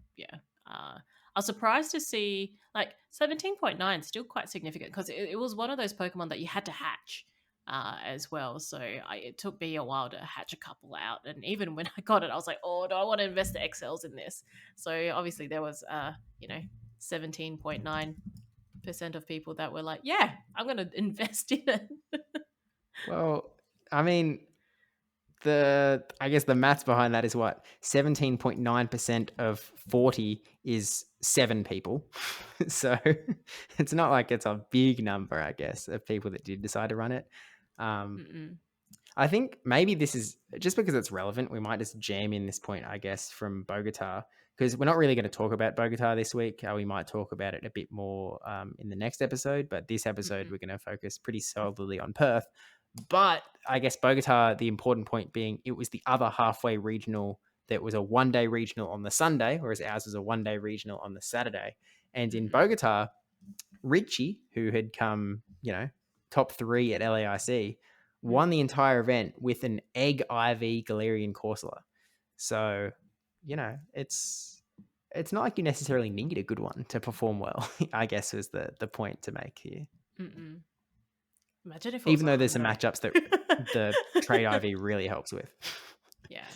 I was surprised to see like 17.9 still quite significant because it was one of those Pokemon that you had to hatch as well. So it took me a while to hatch a couple out, and even when I got it, I was like, oh, do I want to invest the XLs in this? So obviously there was 17.9% of people that were like, yeah, I'm going to invest in it. Well, I mean, I guess the maths behind that is what 17.9% of 40 is 7 people. So it's not like it's a big number, I guess, of people that did decide to run it. I think maybe this is just because it's relevant. We might just jam in this point, I guess, from Bogota, because we're not really going to talk about Bogota this week. We might talk about it a bit more in the next episode, but this episode we're going to focus pretty solidly on Perth. But I guess Bogota, the important point being it was the other halfway regional that was a one-day regional on the Sunday, whereas ours was a one-day regional on the Saturday. And in Bogota, Richie, who had come, top 3 at LAIC, won the entire event with an Egg IV Galarian Corsola. So, it's not like you necessarily need a good one to perform well, I guess was the point to make here. Imagine if it even was though there's some Honda. matchups that the trade IV really helps with. Yeah.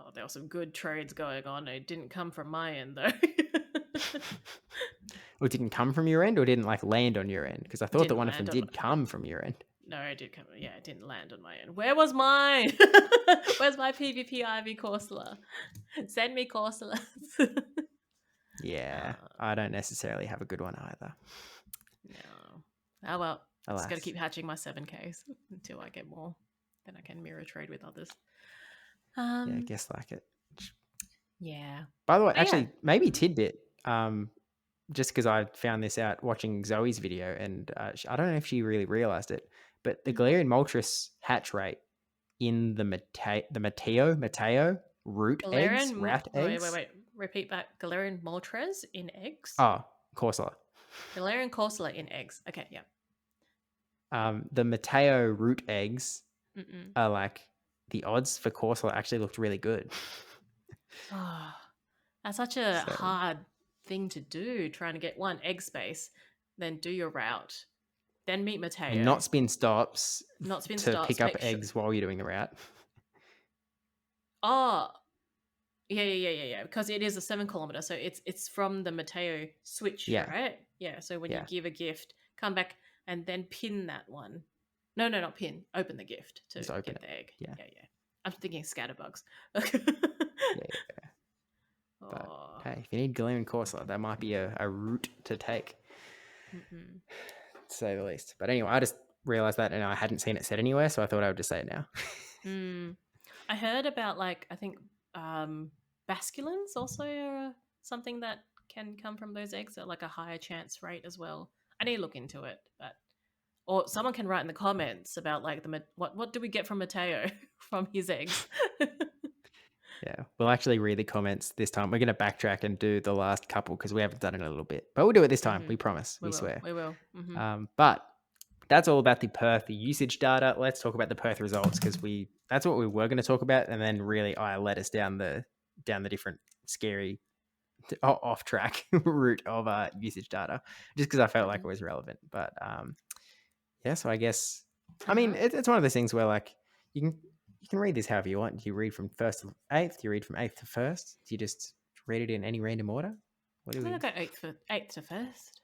Oh, there were some good trades going on. It didn't come from my end though. Well, it didn't come from your end, or didn't like land on your end? Because I thought that one of them did come from your end. No, it did come. Yeah, it didn't land on my end. Where was mine? Where's my PvP IV Corsola? Send me Corsolas. Yeah, I don't necessarily have a good one either. No. Oh well. Alas. Just got to keep hatching my 7Ks until I get more. Then I can mirror trade with others. Yeah, I guess like it. Yeah. By the way, actually, maybe tidbit. Just because I found this out watching Zoe's video, and I don't know if she really realized it, but the Galarian Moltres hatch rate in the Mateo root eggs. Wait. Repeat back. Galarian Moltres in eggs? Oh, Corsola. Galarian Corsola in eggs. Okay, yeah. The Mateo root eggs are like the odds for Corsola actually looked really good. Oh, that's such a hard thing to do, trying to get one egg space, then do your route, then meet Mateo. And not spin stops to pick up eggs while you're doing the route. Oh, Yeah. Because it is a 7 kilometer, so it's from the Mateo switch, Yeah, right? Yeah. So when you yeah, give a gift, come back and then pin that one. No, not pin. Open the gift to just open get it. the egg. Yeah, Yeah. I'm thinking scatterbugs. yeah, yeah. But Oh. hey, if you need Glen Corsa, that might be a route to take, Mm-mm. to say the least. But anyway, I just realized that and I hadn't seen it said anywhere, so I thought I would just say it now. Mm. I heard about like I think basculins also are something that can come from those eggs at like a higher chance rate as well. I need to look into it, but or someone can write in the comments about like what do we get from Mateo from his eggs? Yeah, we'll actually read the comments this time. We're going to backtrack and do the last couple because we haven't done it in a little bit. But we'll do it this time. Mm-hmm. We promise. We We will. swear. We will. Mm-hmm. But that's all about the Perth usage data. Let's talk about the Perth results because that's what we were going to talk about, and then really I led us down the different scary off track route of usage data just because I felt like Mm-hmm. it was relevant. But yeah, so I guess I mean Uh-huh. it's one of those things where like you can read this however you want. Do you read from first to eighth? Do you read from eighth to first? Do you just read it in any random order? What do I think I'll we? go eighth to first.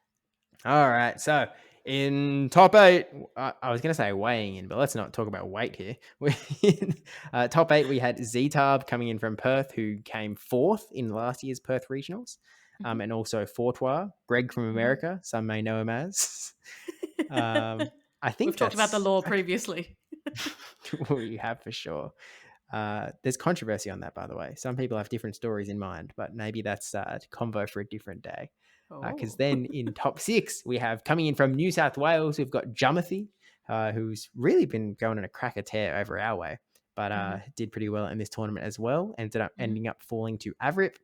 All right. So in top eight, I was going to say weighing in, but let's not talk about weight here. In top eight, we had Zetab coming in from Perth, who came fourth in last year's Perth regionals, Mm-hmm. and also Fortois, Greg from Mm-hmm. America. Some may know him as. I We've think talked about the that's law previously. we have for sure. There's controversy on that, by the way. Some people have different stories in mind, but maybe that's a convo for a different day. Because Oh. then in top six, we have coming in from New South Wales, we've got Jumathy, who's really been going on a cracker tear over our way, but Mm-hmm. did pretty well in this tournament as well. Ended up Mm-hmm. ending up falling to Avrip.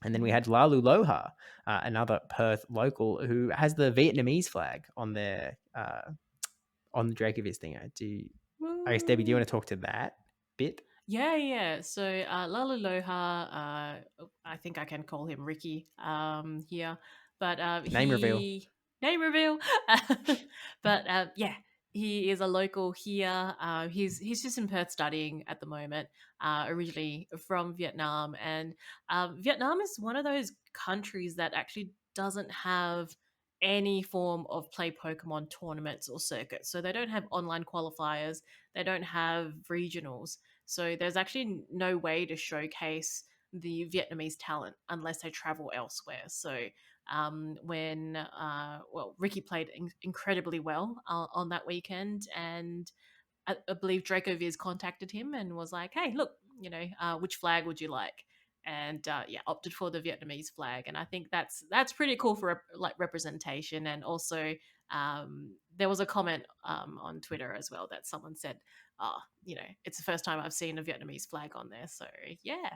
And then we Mm-hmm. had Lalu Loha, another Perth local who has the Vietnamese flag on their on the Dracovic thing. I guess Debbie, do you Woo. want to talk to that bit? Yeah. So Lalaloha, I think I can call him Ricky here, but Name reveal. he name reveal, but yeah, he is a local here. He's just in Perth studying at the moment. Originally from Vietnam, and Vietnam is one of those countries that actually doesn't have any form of play Pokemon tournaments or circuits. So they don't have online qualifiers. They don't have regionals. So there's actually no way to showcase the Vietnamese talent unless they travel elsewhere. So when Ricky played incredibly well on that weekend, and I believe Draco Viz contacted him and was like, "Hey, look, which flag would you like?" And yeah, opted for the Vietnamese flag, and I think that's pretty cool for like representation. And also, there was a comment on Twitter as well that someone said, "Oh, it's the first time I've seen a Vietnamese flag on there." So yeah,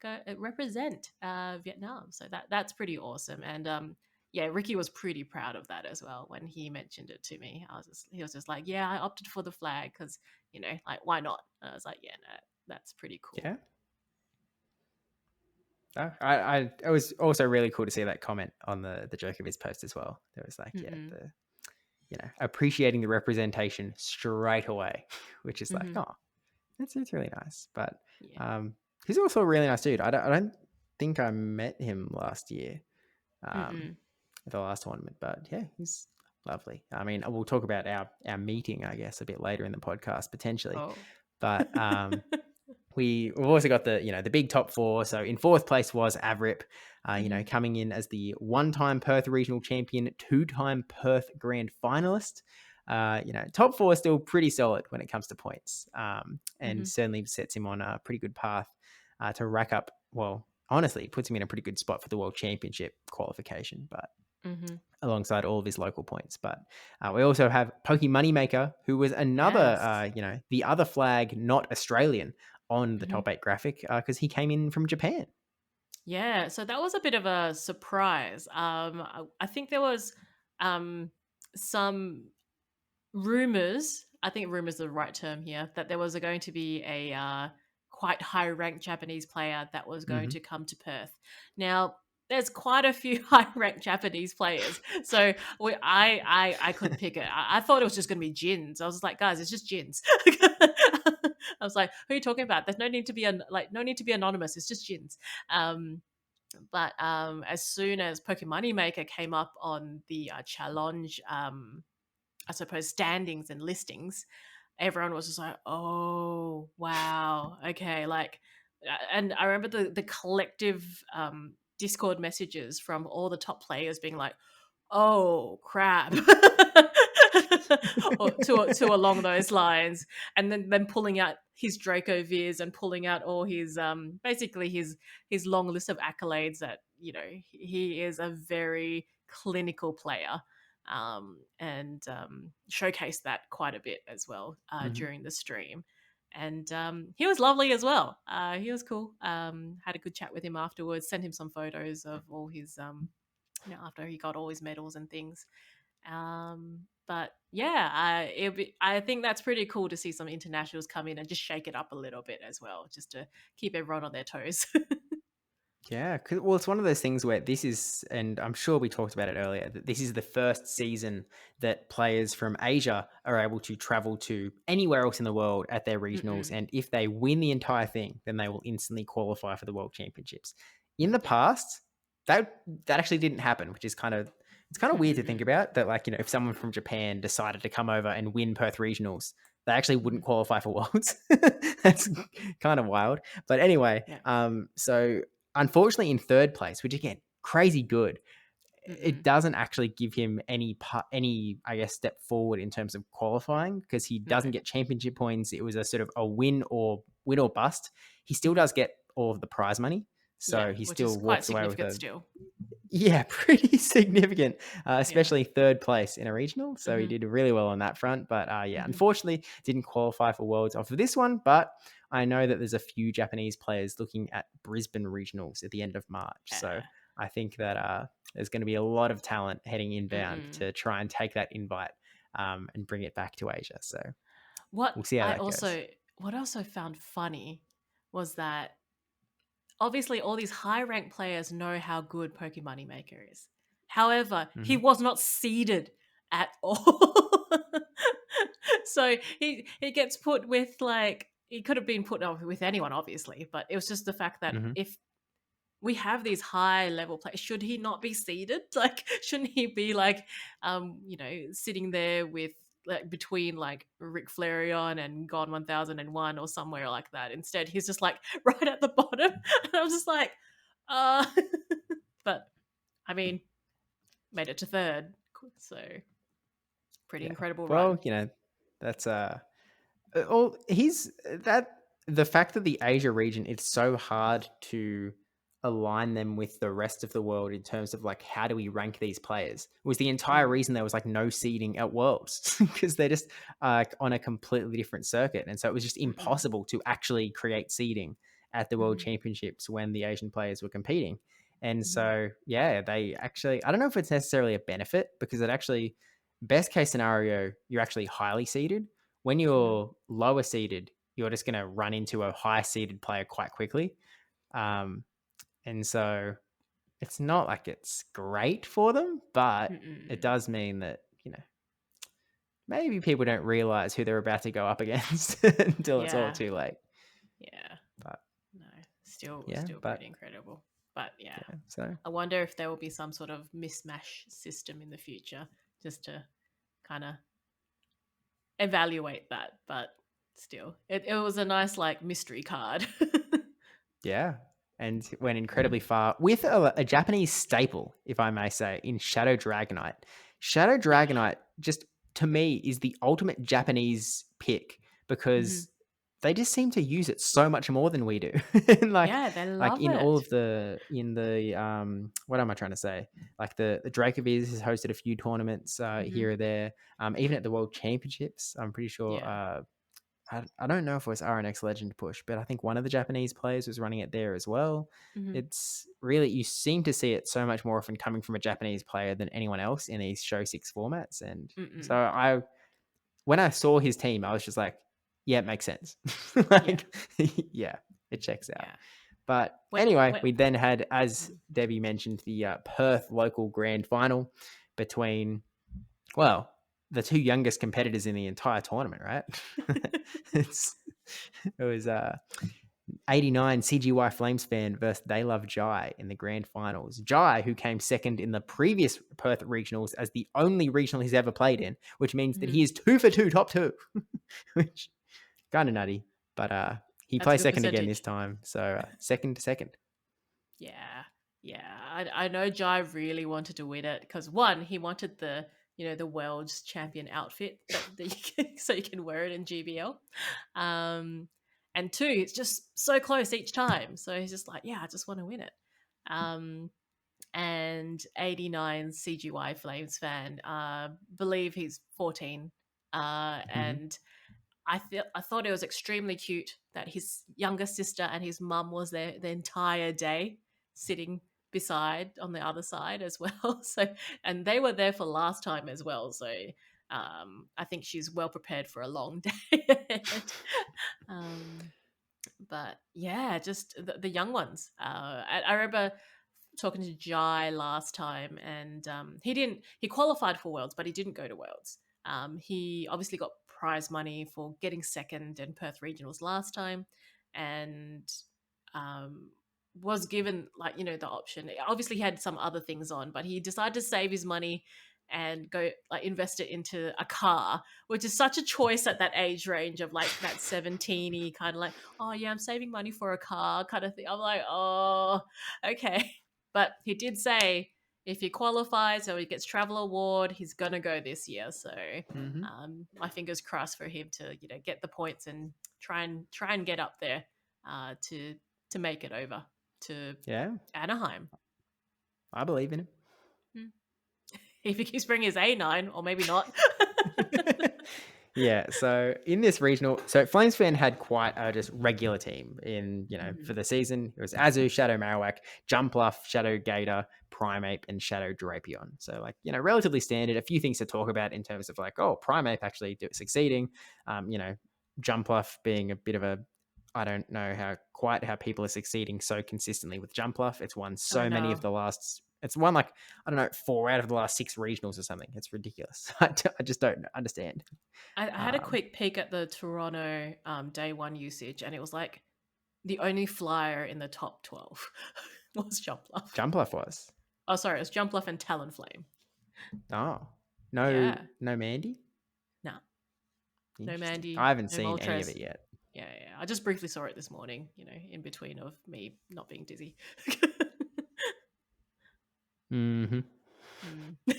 go represent Vietnam. So that's pretty awesome. And yeah, Ricky was pretty proud of that as well when he mentioned it to me. He was just like, yeah, I opted for the flag because like why not? And I was like, yeah, no, that's pretty cool. Yeah. It was also really cool to see that comment on the Djokovic post as well. There was like, yeah, Mm-mm. appreciating the representation straight away, which is like, Mm-hmm. oh, it's really nice. But Yeah. he's also a really nice dude. I don't think I met him last year, Mm-mm. at the last tournament, but yeah, he's lovely. I mean, we'll talk about our meeting, I guess, a bit later in the podcast potentially, Oh. but we've also got the big top four. So in fourth place was Avrip, Mm-hmm. coming in as the one-time Perth regional champion, two-time Perth grand finalist. Top four is still pretty solid when it comes to points, Mm-hmm. and certainly sets him on a pretty good path to rack up. Well, honestly, it puts him in a pretty good spot for the World Championship qualification, but Mm-hmm. alongside all of his local points. But we also have Pokey Moneymaker, who was another, Yes. the other flag, not Australian, on the Mm-hmm. top eight graphic because he came in from Japan. Yeah, so that was a bit of a surprise. I think there was some rumors. I think rumors are the right term here. That there was going to be a quite high ranked Japanese player that was going Mm-hmm. to come to Perth. Now, there's quite a few high ranked Japanese players, so I couldn't pick it. I thought it was just going to be Jins. I was like, guys, it's just Jins. I was like, who are you talking about? There's no need to be no need to be anonymous. It's just gins. But as soon as Pokemon Maker came up on the challenge, I suppose standings and listings, everyone was just like, oh wow, okay, like, and I remember the collective Discord messages from all the top players being like, oh crap, or to along those lines, and then pulling out his Draco Viz and pulling out all his basically his long list of accolades that, you know, he is a very clinical player, and showcased that quite a bit as well during the stream. And he was lovely as well. He was cool. Had a good chat with him afterwards. Sent him some photos of all his, after he got all his medals and things. But yeah, I think that's pretty cool to see some internationals come in and just shake it up a little bit as well, just to keep everyone on their toes. Yeah, well, it's one of those things where this is, and I'm sure we talked about it earlier, that this is the first season that players from Asia are able to travel to anywhere else in the world at their regionals. And if they win the entire thing, then they will instantly qualify for the World Championships. In the past, that actually didn't happen, which is kind of weird to think about. That, like, you know, if someone from Japan decided to come over and win Perth Regionals, they actually wouldn't qualify for Worlds. That's kind of wild. But anyway, so unfortunately, in third place, which again, crazy good, it doesn't actually give him any, I guess, step forward in terms of qualifying, because he doesn't get championship points. It was a sort of a win or bust. He still does get all of the prize money, so he still walks away with pretty significant, especially third place in a regional. So he did really well on that front. But unfortunately, didn't qualify for Worlds off of this one. But I know that there's a few Japanese players looking at Brisbane regionals at the end of March. So I think that there's going to be a lot of talent heading inbound to try and take that invite and bring it back to Asia. So we'll see how that goes. What I also found funny was that obviously all these high ranked players know how good Pokemon Maker is. However, he was not seeded at all. So he gets put with, like, he could have been put up with anyone, obviously, but it was just the fact that if we have these high level players, should he not be seeded? Like, shouldn't he be like, sitting there with, like, between like Ric Flareon and Gone 1001 or somewhere like that? Instead, he's just like right at the bottom. And I was just like, but I mean, made it to third, so pretty incredible run. Well, you know, that's the fact that the Asia region, it's so hard to align them with the rest of the world in terms of, like, how do we rank these players, was the entire reason there was, like, no seeding at Worlds, because they're just on a completely different circuit. And so it was just impossible to actually create seeding at the World Championships when the Asian players were competing. And so, yeah, they actually, I don't know if it's necessarily a benefit, because it actually, best case scenario, you're actually highly seeded. When you're lower seeded, you're just going to run into a high seeded player quite quickly. And so it's not like it's great for them, but it does mean that, you know, maybe people don't realize who they're about to go up against until it's all too late. Yeah. But no, still pretty incredible. But so I wonder if there will be some sort of mismatch system in the future, just to kind of evaluate that. But still, it was a nice, like, mystery card. yeah. And went incredibly far with a Japanese staple, if I may say, in Shadow Dragonite. Shadow Dragonite, just to me, is the ultimate Japanese pick, because they just seem to use it so much more than we do. And they love in it. all of what am I trying to say? Like the Dracoviz has hosted a few tournaments here or there. Even at the World Championships, I'm pretty sure. I don't know if it was RNX Legend Push, but I think one of the Japanese players was running it there as well. It's really, you seem to see it so much more often coming from a Japanese player than anyone else in these Show 6 formats. And so when I saw his team, I was just like, yeah, it makes sense. It checks out. But anyway, we then had, as Debbie mentioned, the Perth local grand final between, well, the two youngest competitors in the entire tournament, right? It was 89 CGY Flames fan versus They Love Jai in the grand finals. Jai, who came second in the previous Perth regionals as the only regional he's ever played in, which means that he is 2 for 2, top 2, which kind of nutty. But he That's a plays good second again this percentage. time. So second to second. Yeah, yeah. I know Jai really wanted to win it because one, he wanted the the world's champion outfit that you can, so you can wear it in GBL. And two, it's just so close each time. So he's just like, yeah, I just want to win it. And 89 CGY Flames fan, believe he's 14, and I thought it was extremely cute that his younger sister and his mum was there the entire day, sitting beside on the other side as well. So, and they were there for last time as well. So, I think she's well prepared for a long day ahead. um, but yeah, just the young ones. I remember talking to Jai last time, and he qualified for Worlds, but he didn't go to Worlds. He obviously got prize money for getting second in Perth Regionals last time, and um, was given the option. Obviously, he had some other things on, but he decided to save his money and go invest it into a car, which is such a choice at that age range of like that 17y kind of like, oh yeah, I'm saving money for a car kind of thing. I'm like, oh, okay. But he did say if he qualifies or he gets travel award, he's gonna go this year. So Mm-hmm. my fingers crossed for him to get the points and try and get up there to make it over to Yeah, Anaheim. I believe in him. If he keeps bringing his A9, or maybe not. Yeah, so in this regional, so Flames fan had quite a just regular team in, for the season. It was Azu, Shadow Marowak, Jumpluff, Shadow Gator, Primeape, and Shadow Drapion. So, relatively standard. A few things to talk about in terms of Primeape actually succeeding. Jumpluff being a bit of a, I don't know how people are succeeding so consistently with Jumpluff. It's won I so many know. of the last. It's won I don't know, 4 out of the last 6 regionals or something. It's ridiculous. I just don't understand. I had a quick peek at the Toronto day one usage, and it was like the only flyer in the top 12 was Jumpluff. Jumpluff was. Oh, sorry, it was Jumpluff and Talonflame. Oh, no, Yeah. no Mandy. No. No Interesting. Mandy, I haven't no seen any of it Moltres. yet. Yeah, yeah. I just briefly saw it this morning, in between of me not being dizzy. Mm-hmm. Mm.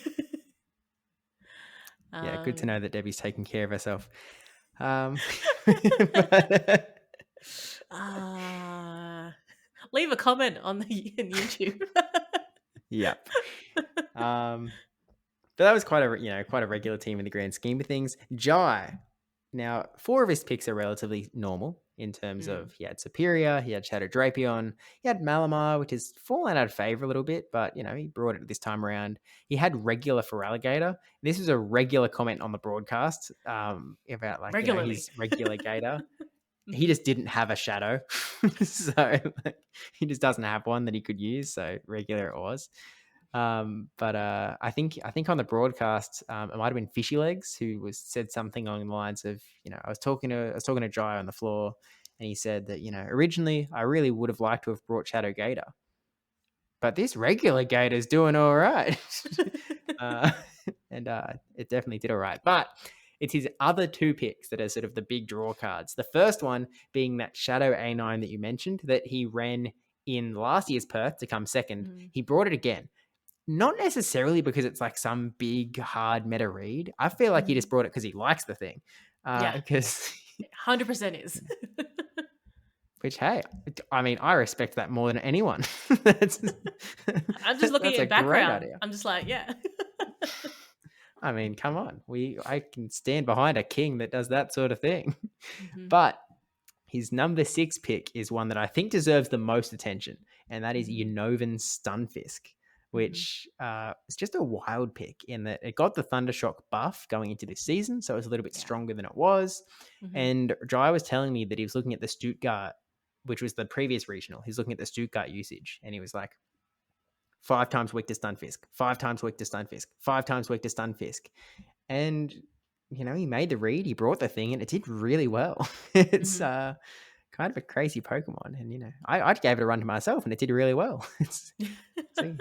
Yeah, good to know that Debbie's taking care of herself. Leave a comment on in YouTube. Yep. But that was quite a regular team in the grand scheme of things. Jai. Now, 4 of his picks are relatively normal in terms of he had Superior, he had Shadow Drapion, he had Malamar, which has fallen out of favor a little bit, but he brought it this time around. He had regular for Alligator. This was a regular comment on the broadcast about Regularly. his regular Gator. He just didn't have a Shadow, so he just doesn't have one that he could use. So regular it was. But I think on the broadcast, it might have been Fishy Legs who said something along the lines of, I was talking to Jai on the floor, and he said that originally I really would have liked to have brought Shadow Gator, but this regular Gator's doing all right, and it definitely did all right. But it's his other 2 picks that are sort of the big draw cards. The first one being that Shadow A9 that you mentioned that he ran in last year's Perth to come second. He brought it again. Not necessarily because it's like some big hard meta read. I feel like he just brought it because he likes the thing. Yeah, because 100% is. Which, hey, I mean, I respect that more than anyone. I'm just looking that's at a background. great idea. I'm just like, yeah. I mean, come on. I can stand behind a king that does that sort of thing. Mm-hmm. But his number 6 pick is one that I think deserves the most attention, and that is Unnovan Stunfisk, which is just a wild pick in that it got the Thundershock buff going into this season, so it was a little bit stronger than it was. And Jai was telling me that he was looking at the Stuttgart, which was the previous regional. He's looking at the Stuttgart usage, and he was like, 5 times weak to Stunfisk, 5 times weak to Stunfisk, 5 times weak to Stunfisk. And he made the read, he brought the thing, and it did really well. It's Mhm. kind of a crazy Pokemon, and I gave it a run to myself, and it did really well. It's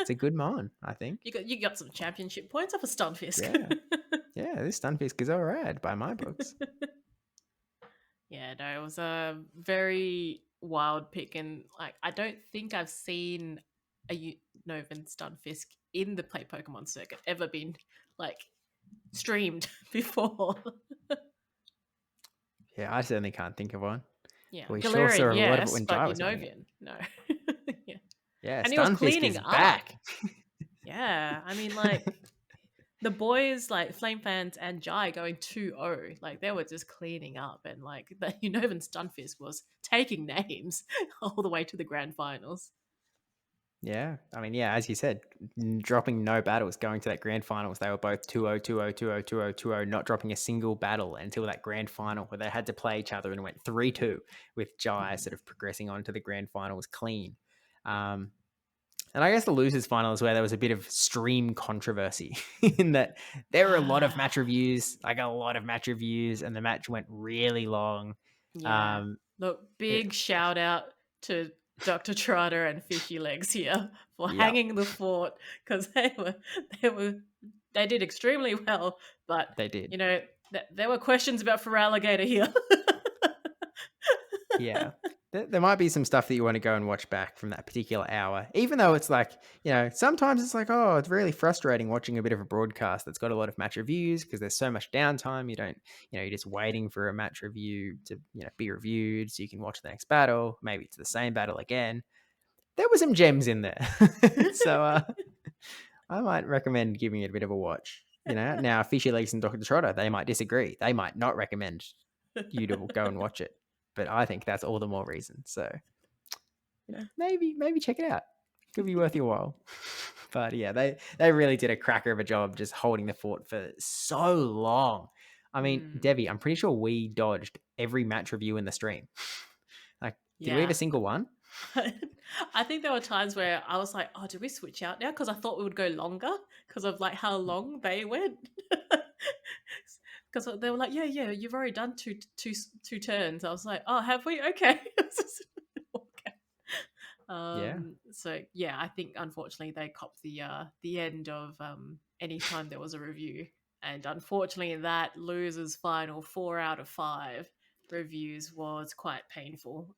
a good mon, I think. You got some championship points off a Stunfisk. Yeah, yeah, this Stunfisk is alright by my books. Yeah, no, it was a very wild pick, and like I don't think I've seen a Novan Stunfisk in the Play Pokemon circuit ever been like streamed before. Yeah, I certainly can't think of one. Yeah, We sure saw Galarian, a lot of it yes, when but Jai was running it. Unovian, no. Yeah, Yeah, and he was Stunfisk cleaning is up. back. Yeah, I mean, like the boys, like Flame fans and Jai going 2-0, like they were just cleaning up, and like the Unovan Stunfisk was taking names all the way to the grand finals. Yeah, I mean, yeah, as you said, dropping no battles going to that grand finals. They were both 2-0, 2-0, 2-0, 2-0, 2-0, not dropping a single battle until that grand final where they had to play each other and went 3-2 with Jai sort of progressing on to the grand finals clean. And I guess the losers final is where there was a bit of stream controversy in that there were a lot of match reviews, and the match went really long. Yeah. Um, Look, it, big shout out to Dr. Trotter and Fishy Legs here for yeah, hanging the fort, because they were they did extremely well, but they did. you know there were questions about Feraligatr here. Yeah. There might be some stuff that you want to go and watch back from that particular hour, even though it's like, sometimes it's like, oh, it's really frustrating watching a bit of a broadcast that's got a lot of match reviews because there's so much downtime. You don't, you're just waiting for a match review to, be reviewed so you can watch the next battle. Maybe it's the same battle again. There were some gems in there. So I might recommend giving it a bit of a watch. Now Fishy Legs and Dr. Trotter, they might disagree. They might not recommend you to go and watch it. But I think that's all the more reason. So, maybe check it out. Could be worth your while. But yeah, they really did a cracker of a job just holding the fort for so long. I mean, Mm, Debbie, I'm pretty sure we dodged every match review in the stream. Like, did we have a yeah. single one? I think there were times where I was like, "Oh, did we switch out now?" Because I thought we would go longer because of like how long they went. Because they were like, "Yeah, yeah, you've already done two turns." I was like, "Oh, have we? Okay." Okay. Yeah. So yeah, I think unfortunately they copped the end of any time there was a review, and unfortunately that losers final 4 out of 5 reviews was quite painful.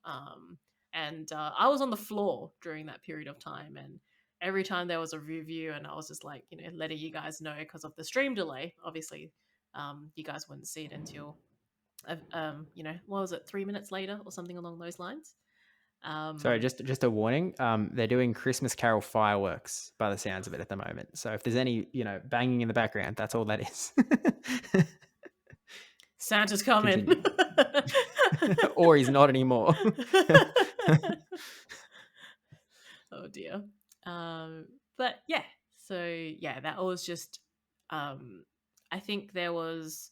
And I was on the floor during that period of time, and every time there was a review, and I was just like, letting you guys know because of the stream delay. Obviously, you guys wouldn't see it until, what was it, 3 minutes later or something along those lines. So Um, just a warning. They're doing Christmas Carol fireworks by the sounds of it at the moment. So if there's any, banging in the background, that's all that is. Santa's coming. Continue. Or he's not anymore. Oh dear. But yeah, so yeah, that was just. Um, I think there was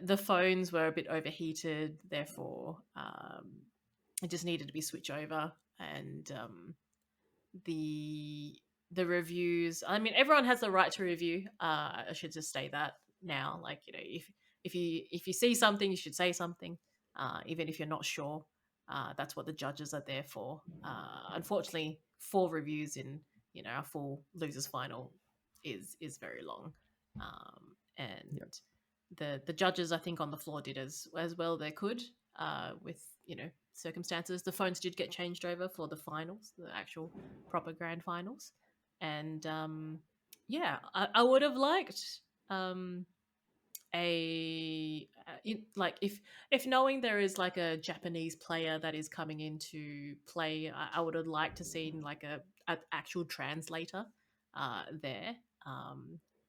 the phones were a bit overheated, therefore it just needed to be switched over, and the the reviews. I mean, everyone has the right to review. I should just say that now. Like, if you see something, you should say something, even if you're not sure. That's what the judges are there for. Unfortunately, 4 reviews in a full losers final is very long, Yep. and the judges, I think, on the floor did as well they could, with circumstances. The phones did get changed over for the finals, the actual proper grand finals, and yeah, I would have liked um, like if knowing there is like a Japanese player that is coming in to play, I would have liked to seen like a actual translator there.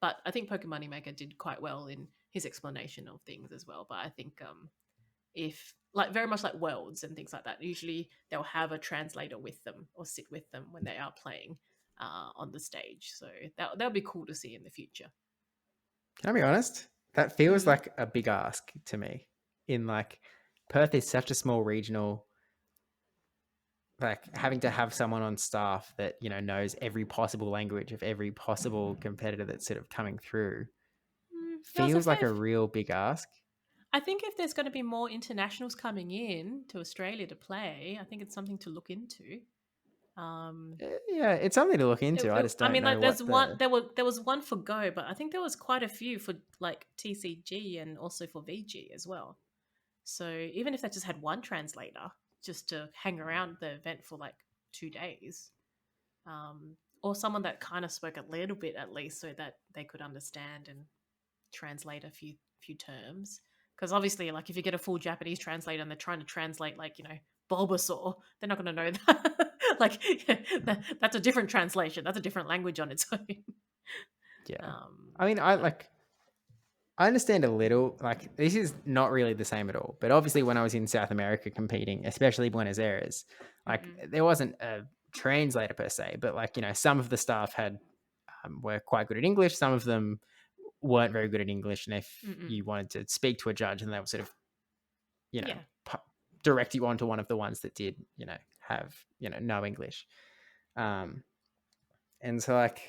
But I think Pokemon Moneymaker did quite well in his explanation of things as well. But I think if like very much like Worlds and things like that, usually they'll have a translator with them or sit with them when they are playing on the stage. So that would be cool to see in the future. Can I be honest? That feels Mm. like a big ask to me. In like, Perth is such a small regional. Like, having to have someone on staff that knows every possible language of every possible competitor that's sort of coming through. Yeah, it's a feels like fair. a real big ask. I think if there's going to be more internationals coming in to Australia to play, I think it's something to look into. Um, Yeah, it's something to look into. I just I don't mean, know like there's what one the there was one for Go, but I think there was quite a few for like TCG and also for VG as well. So even if they just had one translator just to hang around the event for like 2 days, or someone that kind of spoke a little bit at least, so that they could understand and translate a few terms. Because obviously, like if you get a full Japanese translator and they're trying to translate, like Bulbasaur, they're not going to know that. Like that's a different translation. That's a different language on its own. yeah. Um, I mean, but I understand a little. Like this is not really the same at all. But obviously, when I was in South America competing, especially Buenos Aires, like mm-mm, there wasn't a translator per se, but like some of the staff had were quite good at English. Some of them weren't very good at English, and if mm-mm. you wanted to speak to a judge, and they would sort of you know Yeah, pu- direct you onto one of the ones that did have no English. Um, and so like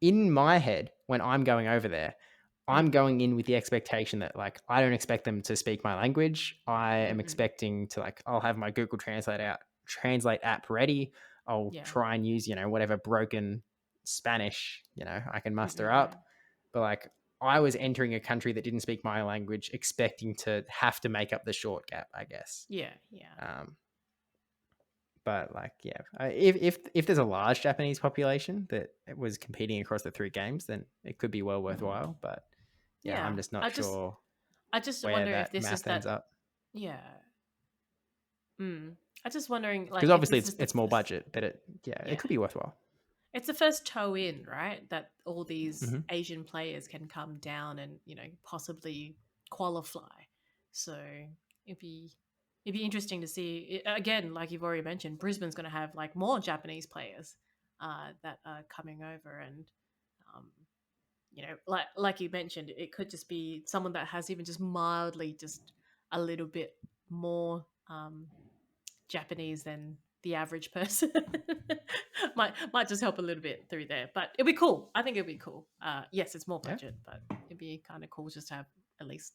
in my head, when I'm going over there, I'm mm, going in with the expectation that like I don't expect them to speak my language. I am mm-mm. expecting to I'll have my Google Translate app ready. I'll Yeah, try and use whatever broken Spanish I can muster mm-mm. up. But like I was entering a country that didn't speak my language, expecting to have to make up the short gap, I guess. Yeah, yeah, Um, but like if there's a large Japanese population that was competing across the three games, then it could be well worthwhile. But yeah, I'm yeah. just not sure I just where wonder if that this is math ends that. up, Yeah. Mm. I just wondering because like if obviously this it's is the it's more first. budget, but it Yeah. could be worthwhile. It's the first toe in, right? That all these Hmm. Asian players can come down and possibly qualify. So it'd be it'd be interesting to see. Again, like you've already mentioned, Brisbane's going to have like more Japanese players that are coming over, and um, like you mentioned, it could just be someone that has even just mildly just a little bit more Japanese than the average person. might just help a little bit through there, but it'd be cool. I think it'd be cool. Yes, it's more Yeah, budget, but it'd be kind of cool just to have at least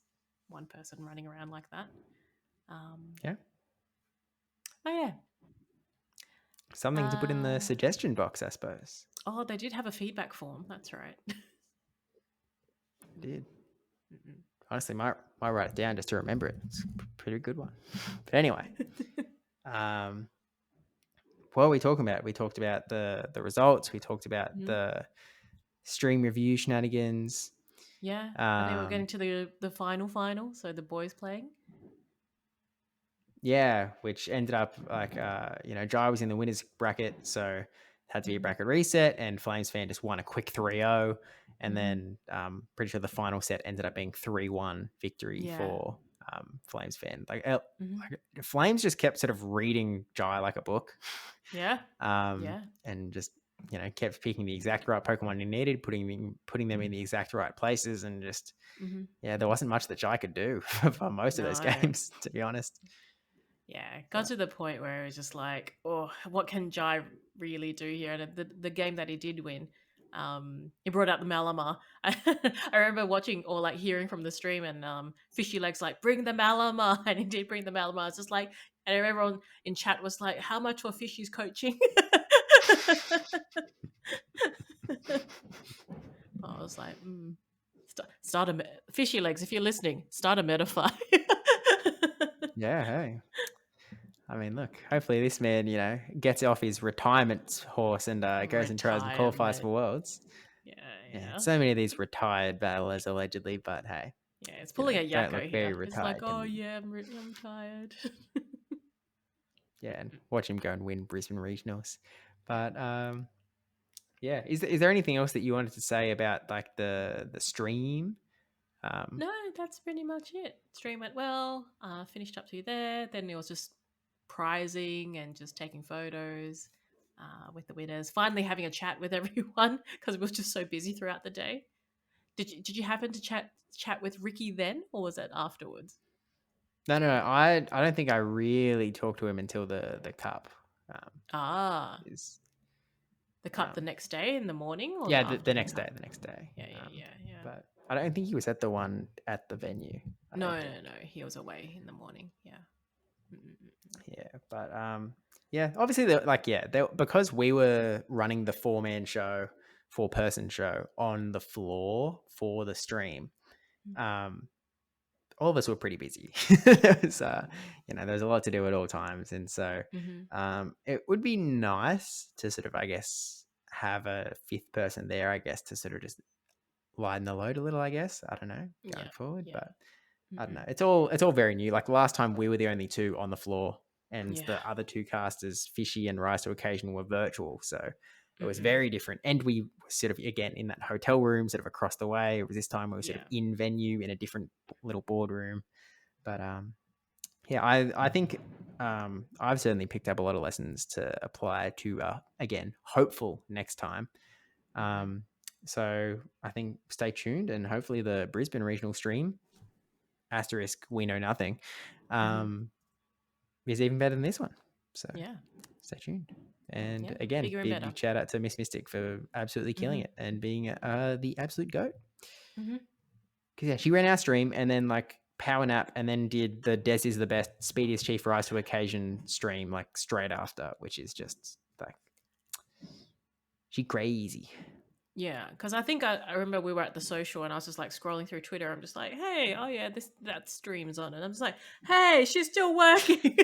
one person running around like that. Um, yeah, oh yeah. something to put in the Uh, suggestion box, I suppose. oh, they did have a feedback form. That's right. I did. Mm-mm. Honestly, might write it down just to remember it. It's a pretty good one. But anyway, um, what are we talking about? We talked about the results. We talked about Mhm. the stream review shenanigans. Yeah, and then we're Um, getting to the final. So the boys playing. yeah, which ended up like Jai was in the winners bracket, so had to be a Mm-hmm. bracket reset, and Flames fan just won a quick 3-0, and Mm-hmm. then pretty sure the final set ended up being 3-1 victory Yeah. for Flames fan. Mm-hmm. Like Flames just kept sort of reading Jai like a book, Yeah. Yeah. and just kept picking the exact right Pokemon he needed, putting them in the exact right places, and just Mm-hmm. there wasn't much that Jai could do for most of those No. games, to be honest. Yeah, got But to the point where it was just like, oh, what can Jai really do here? And the game that he did win, he brought out the Malamar. I remember watching or like hearing from the stream, and Fishy Legs like, bring the Malamar, and he did bring the Malamar. It's just like, and everyone in chat was like, how much for Fishy's coaching? I was like, start a Fishy Legs, if you're listening, start a Metafy. yeah, hey. I mean, look, hopefully this man, gets off his retirement horse and goes and tries and qualifies Retirement. for Worlds. Yeah, Yeah, yeah. so many of these retired battlers allegedly, but hey, Yeah, it's pulling a don't Yakko look very here. It's like, retired. oh And yeah, I'm tired. yeah, and watch him go and win Brisbane Regionals. But yeah, is there anything else that you wanted to say about like the stream? No, that's pretty much it. Stream went well. Finished up to there. Then it was just prizing and just taking photos with the winners. Finally having a chat with everyone because we were just so busy throughout the day. Did you happen to chat with Ricky then, or was it afterwards? No. I don't think I really talked to him until the cup. Ah, Is The cut the next day in the morning or the Yeah, the afternoon next cut? day, the next day. Yeah, yeah, yeah, yeah. But I don't think he was at the one at the venue. I No, don't no, think. no. He was away in the morning. Yeah. Mm-mm-mm. Yeah, but yeah, obviously, because we were running the 4-man show, 4-person show on the floor for the stream. All of us were pretty busy. There was, there was a lot to do at all times, and so it would be nice to sort of, I guess, have a 5th person there, I guess, to sort of just lighten the load a little, I guess. I don't know, going Yeah, forward, yeah. but I don't know. Mm-mm. It's all very new. Like last time, we were the only 2 on the floor, and Yeah. the other 2 casters, Fishy and Rise to Occasion, were virtual. So it was Mm-mm. very different. And we were sort of again in that hotel room, sort of across the way. It was this time we were sort of Yeah. in venue in a different little boardroom. But yeah, I think I've certainly picked up a lot of lessons to apply to again, hopeful next time. So I think stay tuned, and hopefully the Brisbane regional stream asterisk we know nothing is even better than this one. So Yeah. stay tuned. And Yeah. again, Bigger and better. big shout out to Miss Mystic for absolutely killing it and being the absolute goat. Mm-hmm. Because yeah, she ran our stream and then like power nap and then did the Des is the best, speediest chief rise to occasion stream like straight after, which is just like she crazy. Yeah, because I think I remember we were at the social and I was just like scrolling through Twitter. I'm just like, hey, oh yeah, that stream's on, and I'm just like, hey, she's still working.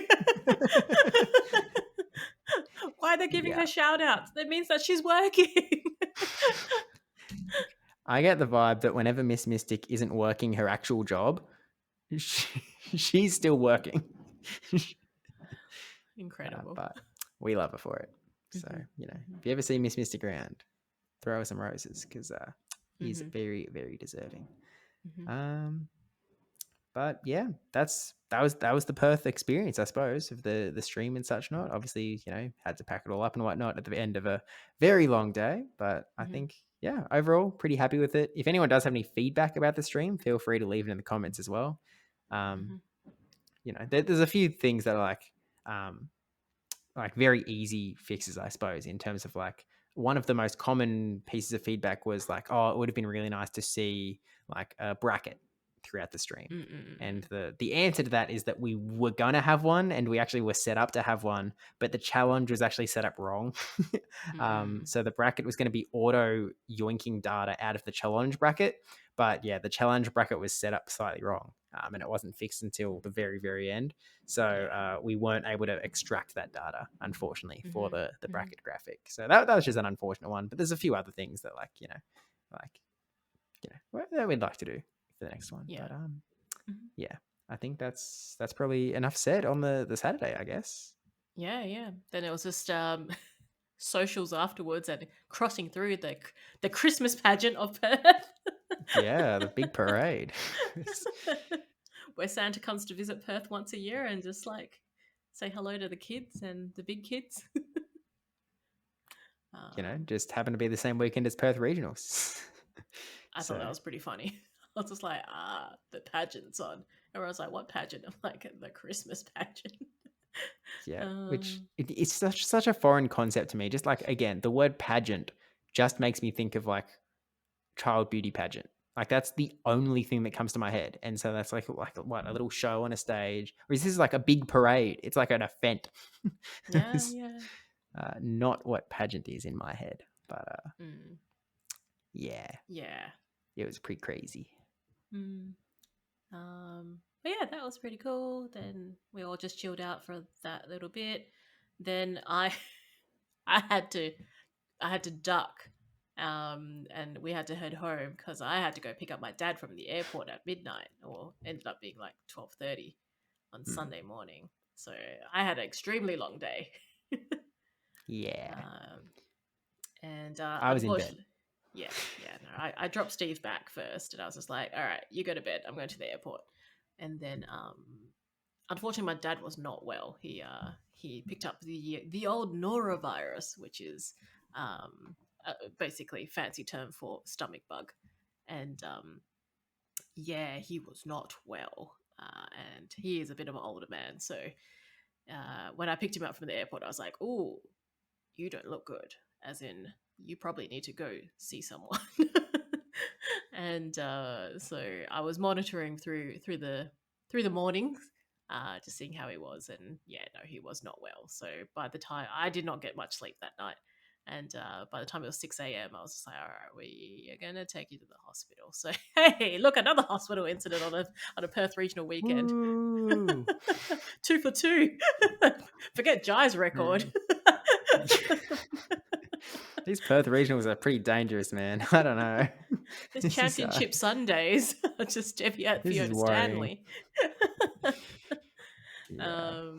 Why are they giving her shout outs? That means that she's working. I get the vibe that whenever Miss Mystic isn't working her actual job, she's still working. Incredible. But we love her for it. So, if you ever see Miss Mystic around, throw her some roses because he's very, very deserving. But yeah, that was the Perth experience, I suppose, of the stream and such not. Obviously, had to pack it all up and whatnot at the end of a very long day. But I think, yeah, overall, pretty happy with it. If anyone does have any feedback about the stream, feel free to leave it in the comments as well. There's a few things that are like very easy fixes, I suppose, in terms of like one of the most common pieces of feedback was like, oh, it would have been really nice to see like a bracket throughout the stream. And the answer to that is that we were going to have one and we actually were set up to have one, but the challenge was actually set up wrong. So the bracket was going to be auto yoinking data out of the challenge bracket. But yeah, the challenge bracket was set up slightly wrong. And it wasn't fixed until the very, very end. So we weren't able to extract that data, unfortunately, for the bracket graphic. So that was just an unfortunate one. But there's a few other things that that we'd like to do for the next one. Yeah. But yeah, I think that's probably enough said on the Saturday, I guess. Yeah. Then it was just socials afterwards and crossing through the Christmas pageant of Perth. Yeah, the big parade. Where Santa comes to visit Perth once a year and just like say hello to the kids and the big kids. Just happened to be the same weekend as Perth Regionals. I thought that was pretty funny. I was just like, the pageant's on. Everyone's like, what pageant? I'm like, the Christmas pageant. Yeah, which it's such a foreign concept to me. Just like, again, the word pageant just makes me think of like child beauty pageant. Like that's the only thing that comes to my head. And so that's like what, a little show on a stage, or is this like a big parade? It's like an event. Yeah. Not what pageant is in my head, but yeah, it was pretty crazy. But yeah, that was pretty cool. Then we all just chilled out for that little bit. Then I had to duck, and we had to head home because I had to go pick up my dad from the airport at midnight, or ended up being like 12:30 on Sunday morning. So I had an extremely long day. Yeah. And I was in bed. Yeah. No, I dropped Steve back first, and I was just like, all right, you go to bed. I'm going to the airport. And then, unfortunately, my dad was not well. He picked up the old norovirus, which is basically fancy term for stomach bug, and yeah, he was not well, and he is a bit of an older man. So when I picked him up from the airport, I was like, "Oh, you don't look good." as in you probably need to go see someone. And so I was monitoring through the mornings, just seeing how he was, and yeah, no, he was not well. So by the time I did not get much sleep that night, and by the time it was 6 a.m., I was just like, all right, we are gonna take you to the hospital. So hey, look, another hospital incident on a Perth regional weekend. Ooh. 2 for 2. Forget Jai's record. These Perth regionals are pretty dangerous, man. I don't know. There's This is championship Sundays. Just this is Fiona worrying. Stanley. Yeah.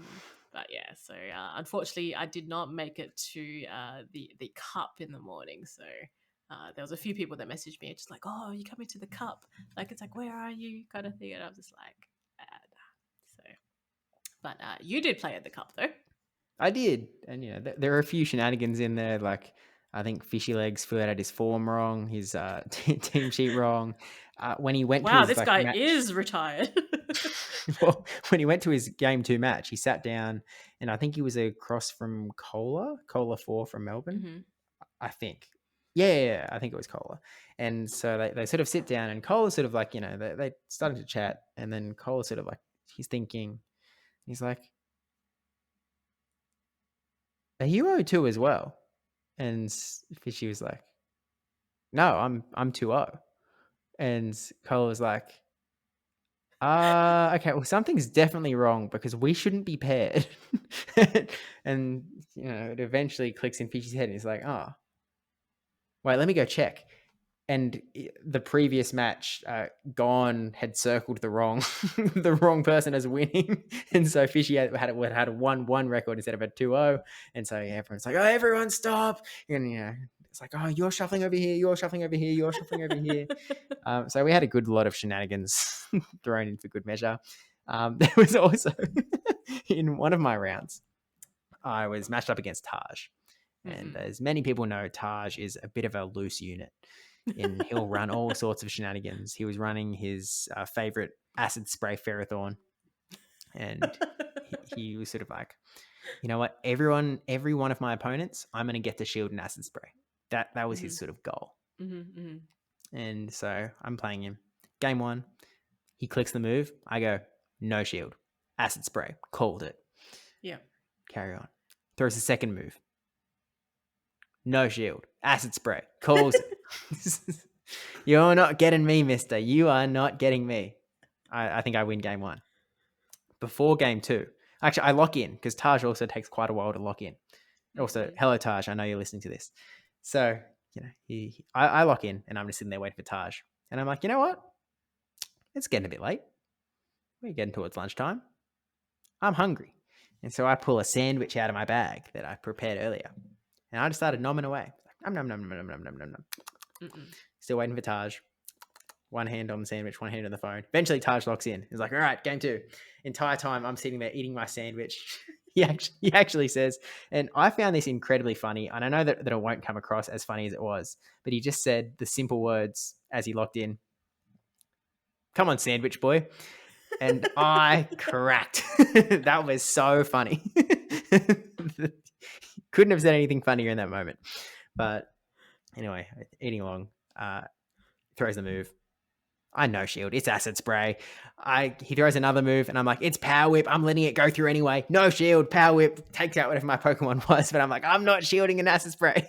But yeah, so unfortunately, I did not make it to the cup in the morning. So there was a few people that messaged me, just like, "Oh, are you coming to the cup?" Like it's like, "Where are you?" kind of thing, and I was just like, nah. So, but you did play at the cup though. I did, and there are a few shenanigans in there. Like I think Fishy Legs filled out his form wrong, his team sheet wrong. When he went to Wow, his this like guy match, is retired. well, when he went to his game 2 match, he sat down, and I think he was across from Cola 4 from Melbourne. Hmm. I think. Yeah, I think it was Cola. And so they sort of sit down, and Cola sort of like, they started to chat, and then Cola sort of like, he's thinking, he's like, are you O2 as well? And Fishy was like, no, I'm 2-0. And Cola was like, okay, well, something's definitely wrong because we shouldn't be paired. And, it eventually clicks in Fishy's head, and he's like, oh, wait, let me go check. And the previous match, Gone had circled the wrong the wrong person as winning, and so Fishy had a 1-1 record instead of a 2-0, and so everyone's like, "Oh, everyone stop!" And it's like, "Oh, you're shuffling over here, you're shuffling over here, you're shuffling over here." So we had a good lot of shenanigans thrown in for good measure. There was also in one of my rounds, I was matched up against Taj, and as many people know, Taj is a bit of a loose unit. And he'll run all sorts of shenanigans. He was running his favorite acid spray Ferrothorn, and he was sort of like, you know what, every one of my opponents, I'm going to get to shield and acid spray. That was his sort of goal. And so I'm playing him. Game 1, he clicks the move. I go, no shield, acid spray, called it. Yeah. Carry on. Throws the second move. No shield, acid spray, calls it. You're not getting me, mister. You are not getting me. I think I win game 1. Before game 2, actually, I lock in because Taj also takes quite a while to lock in. Also, hello, Taj. I know you're listening to this. So, I lock in, and I'm just sitting there waiting for Taj. And I'm like, you know what? It's getting a bit late. We're getting towards lunchtime. I'm hungry. And so I pull a sandwich out of my bag that I prepared earlier. And I just started nomming away. Nom, nom, nom, nom, nom, nom, nom, nom. Still waiting for Taj. One hand on the sandwich, one hand on the phone. Eventually, Taj locks in. He's like, all right, game 2. Entire time, I'm sitting there eating my sandwich. He actually says, and I found this incredibly funny, and I know that it won't come across as funny as it was, but he just said the simple words as he locked in, come on, sandwich boy. And I cracked. That was so funny. Couldn't have said anything funnier in that moment. But anyway, eating along, throws the move. I no shield. It's acid spray. He throws another move, and I'm like, it's power whip. I'm letting it go through anyway. No shield. Power whip takes out whatever my Pokemon was, but I'm like, I'm not shielding an acid spray.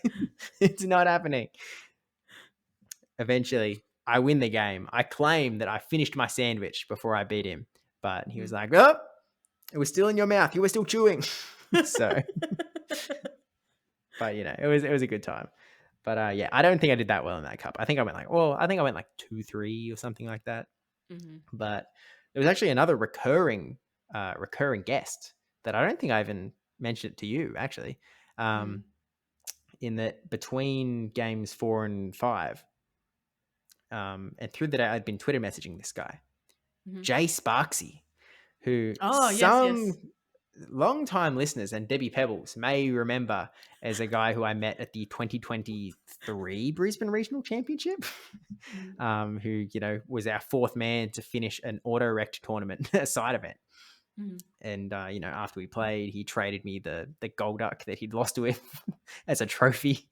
It's not happening. Eventually, I win the game. I claim that I finished my sandwich before I beat him, but he was like, oh, it was still in your mouth. You were still chewing. So, but it was a good time. But yeah, I don't think I did that well in that cup. I think I went like 2-3 or something like that. But there was actually another recurring guest that I don't think I even mentioned it to you actually. In that between games 4 and 5, and through the day I'd been Twitter messaging this guy, Jay Sparksy, who yes. long-time listeners and Debbie Pebbles may remember as a guy who I met at the 2023 Brisbane Regional Championship, who, was our 4th man to finish an auto-rect tournament, a side event. And, after we played, he traded me the Golduck that he'd lost with as a trophy.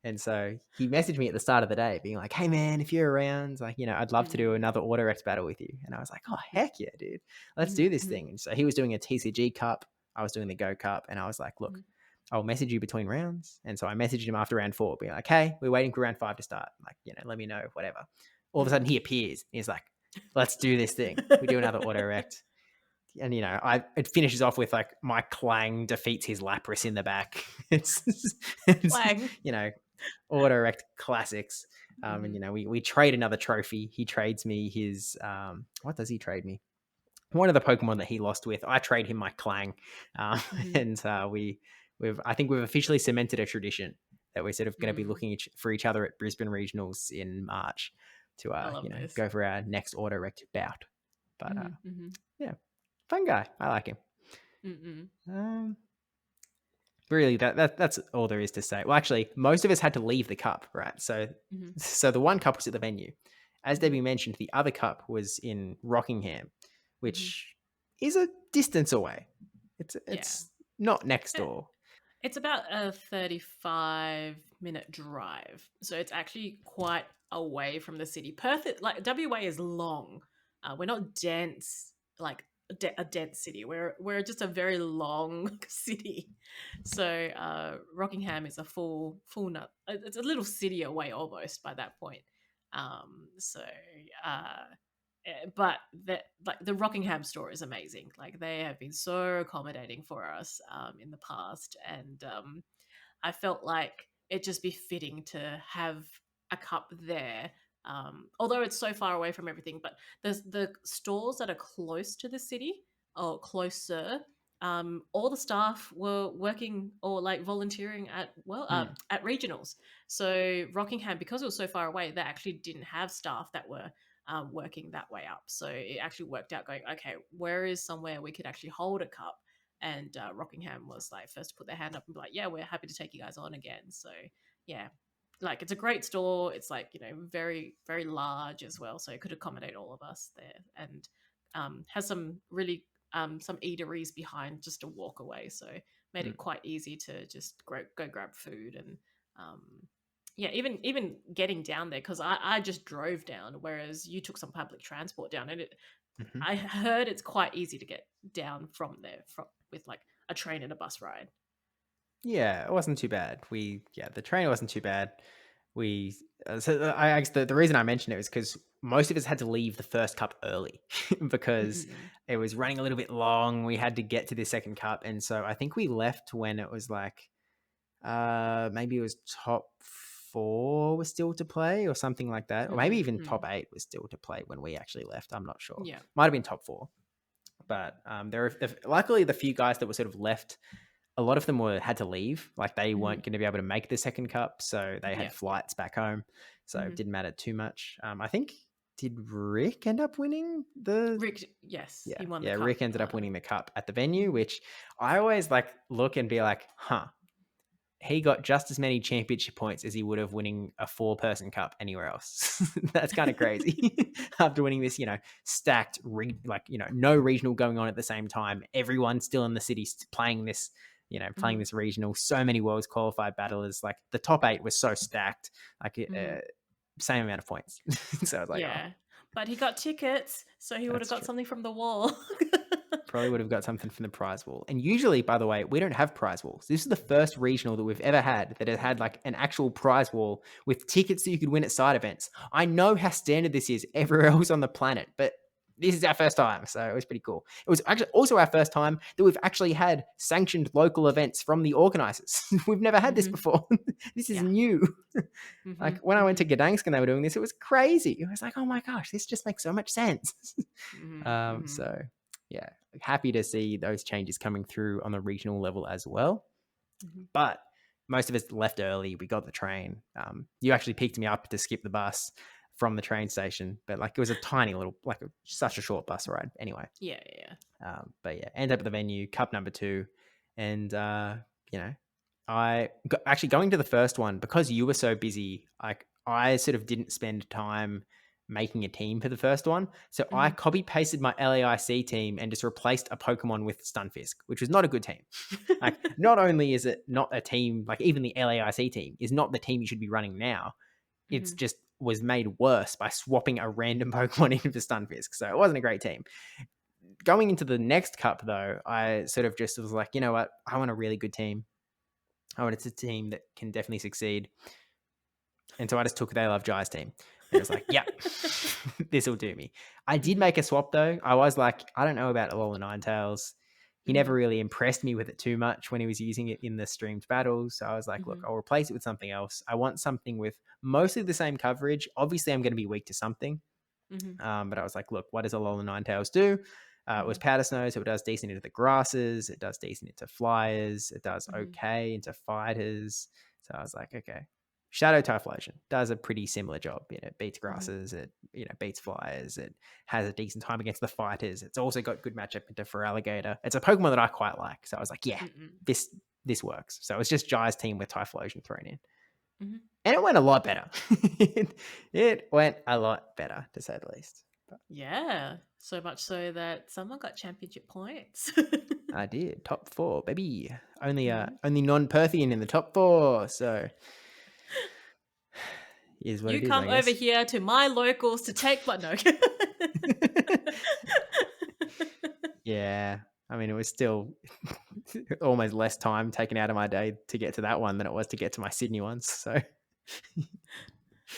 And so he messaged me at the start of the day being like, hey man, if you're around, like, I'd love to do Mm, another Autorex battle with you. And I was like, oh, mm, heck yeah, dude. Let's mhm, do this mhm, thing. And so he was doing a TCG Cup. I was doing the Go Cup. And I was like, look, mhm, I'll message you between rounds. And so I messaged him after round 4, being like, hey, we're waiting for round 5 to start. Like, let me know, whatever. All of a sudden mhm. he appears. He's like, let's do this thing. We do another Autorect. And it finishes off with like my Clang defeats his Lapras in the back. It's Clang. Autorect classics. And Mhm, we trade another trophy. He trades me his what does he trade me? One of the Pokemon that he lost with. I trade him my Clang, mhm, and I think we've officially cemented a tradition that we're sort of going to be mm. looking for each other at Brisbane Regionals in March to I love this. go for our next Autorect bout. But Mhm, mhm, yeah, fun guy. I like him. mm-mm, Um, really, that's all there is to say. Well, actually, most of us had to leave the cup, right? So mhm, so the one cup was at the venue. As mhm, Debbie mentioned, the other cup was in Rockingham, mhm. which is a distance away. Yeah. It's not next Eh, door. It's about a 35-minute drive. So it's actually quite away from the city. Perth, like WA is long. We're not dense, like a dense city. We're just a very long city. So Rockingham is a full nut. It's a little city away almost by that point. So uh, but the Rockingham store is amazing. Like they have been so accommodating for us in the past, and I felt like it'd just be fitting to have a cup there. Although it's so far away from everything, but there's the stores that are close to the city or closer. All the staff were working or like volunteering Mm, at regionals. So Rockingham, because it was so far away, they actually didn't have staff that were working that way up. So it actually worked out going, okay, where is somewhere we could actually hold a cup? And Rockingham was like first to put their hand up and be like, yeah, we're happy to take you guys on again. So yeah, like it's a great store. It's like, very, very large as well. So it could accommodate all of us there, and has some really some eateries behind just a walk away. So made mm, it quite easy to just go grab food and um, yeah, even getting down there because I just drove down, whereas you took some public transport down, and mhm. I heard it's quite easy to get down from there with like a train and a bus ride. Yeah, it wasn't too bad. The train wasn't too bad. We I guess the reason I mentioned it was because most of us had to leave the first cup early because Mm-mm. it was running a little bit long. We had to get to the second cup, and so I think we left when it was like maybe it was top 4 was still to play or something like that, or maybe even Mm-mm. top 8 was still to play when we actually left. I'm not sure. Yeah. Might have been top 4, but there are luckily the few guys that were sort of left, a lot of them had to leave. Like they Mm-hmm. weren't going to be able to make the second cup, so they had Yeah. flights back home, so it Mm-hmm. didn't matter too much. I think, did Rick end up winning the? Rick, yes, Yeah, he won the yeah. cup. Rick ended up winning the cup at the venue, Mhm. which I always like look and be like, huh. He got just as many championship points as he would have winning a 4-person cup anywhere else. That's kind of crazy. After winning this, stacked, no regional going on at the same time. Everyone still in the city playing this, playing Mhm. this regional. So many worlds qualified battlers. Like the top 8 was so stacked. Like Mhm. same amount of points. So I was like, oh, Yeah, but he got tickets, so he would have that's got true. something from the wall. Probably would have got something from the prize wall. And usually, by the way, we don't have prize walls. This is the first regional that we've ever had that has had like an actual prize wall with tickets that you could win at side events. I know how standard this is everywhere else on the planet, but this is our first time. So it was pretty cool. It was actually also our first time that we've actually had sanctioned local events from the organizers. We've never had this Mhm. before. This is Yeah. new. Like Mhm. when I went to Mhm. Gdansk and they were doing this, it was crazy. I was like, oh my gosh, this just makes so much sense. Mhm. Mhm. So yeah, happy to see those changes coming through on the regional level as well. Mhm. But most of us left early. We got the train. You actually picked me up to skip the bus from the train station, but like it was a tiny little, such a short bus ride. Anyway, Yeah, yeah, but yeah, end up at the venue, cup number 2, and you know, actually going to the first one because you were so busy. Like I sort of didn't spend time making a team for the first one. So I copy pasted my LAIC team and just replaced a Pokemon with Stunfisk, which was not a good team. Like, not only is it not a team, like even the LAIC team is not the team you should be running now. It's just was made worse by swapping a random Pokemon in for Stunfisk. So it wasn't a great team. Going into the next cup, though, I sort of just was like, you know what? I want a really good team. I want a team that can definitely succeed. And so I just took They Love Jai's team. And it was like, yep, this will do me. I did make a swap, though. I was like, I don't know about Alola Ninetales. He never really impressed me with it too much when he was using it in the streamed battles. So I was like, look, I'll replace it with something else. I want something with mostly the same coverage. Obviously, I'm going to be weak to something. But I was like, look, what does Alola Ninetales do? It was Powder Snow, so it does decent into the grasses. It does decent into flyers. It does okay into fighters. So I was like, okay. Shadow Typhlosion does a pretty similar job. It beats grasses. It beats flyers. It has a decent time against the fighters. It's also got good matchup into Feraligatr. It's a Pokemon that I quite like. So I was like, yeah, this works. So it was just Jai's team with Typhlosion thrown in. And it went a lot better. It went a lot better, to say the least. But yeah, so much so that someone got championship points. I did. Top 4, baby. Only non-Perthian in the top 4. So is what you it is, come I guess. over here to my locals to take my no. Yeah. I mean, it was still almost less time taken out of my day to get to that one than it was to get to my Sydney ones. So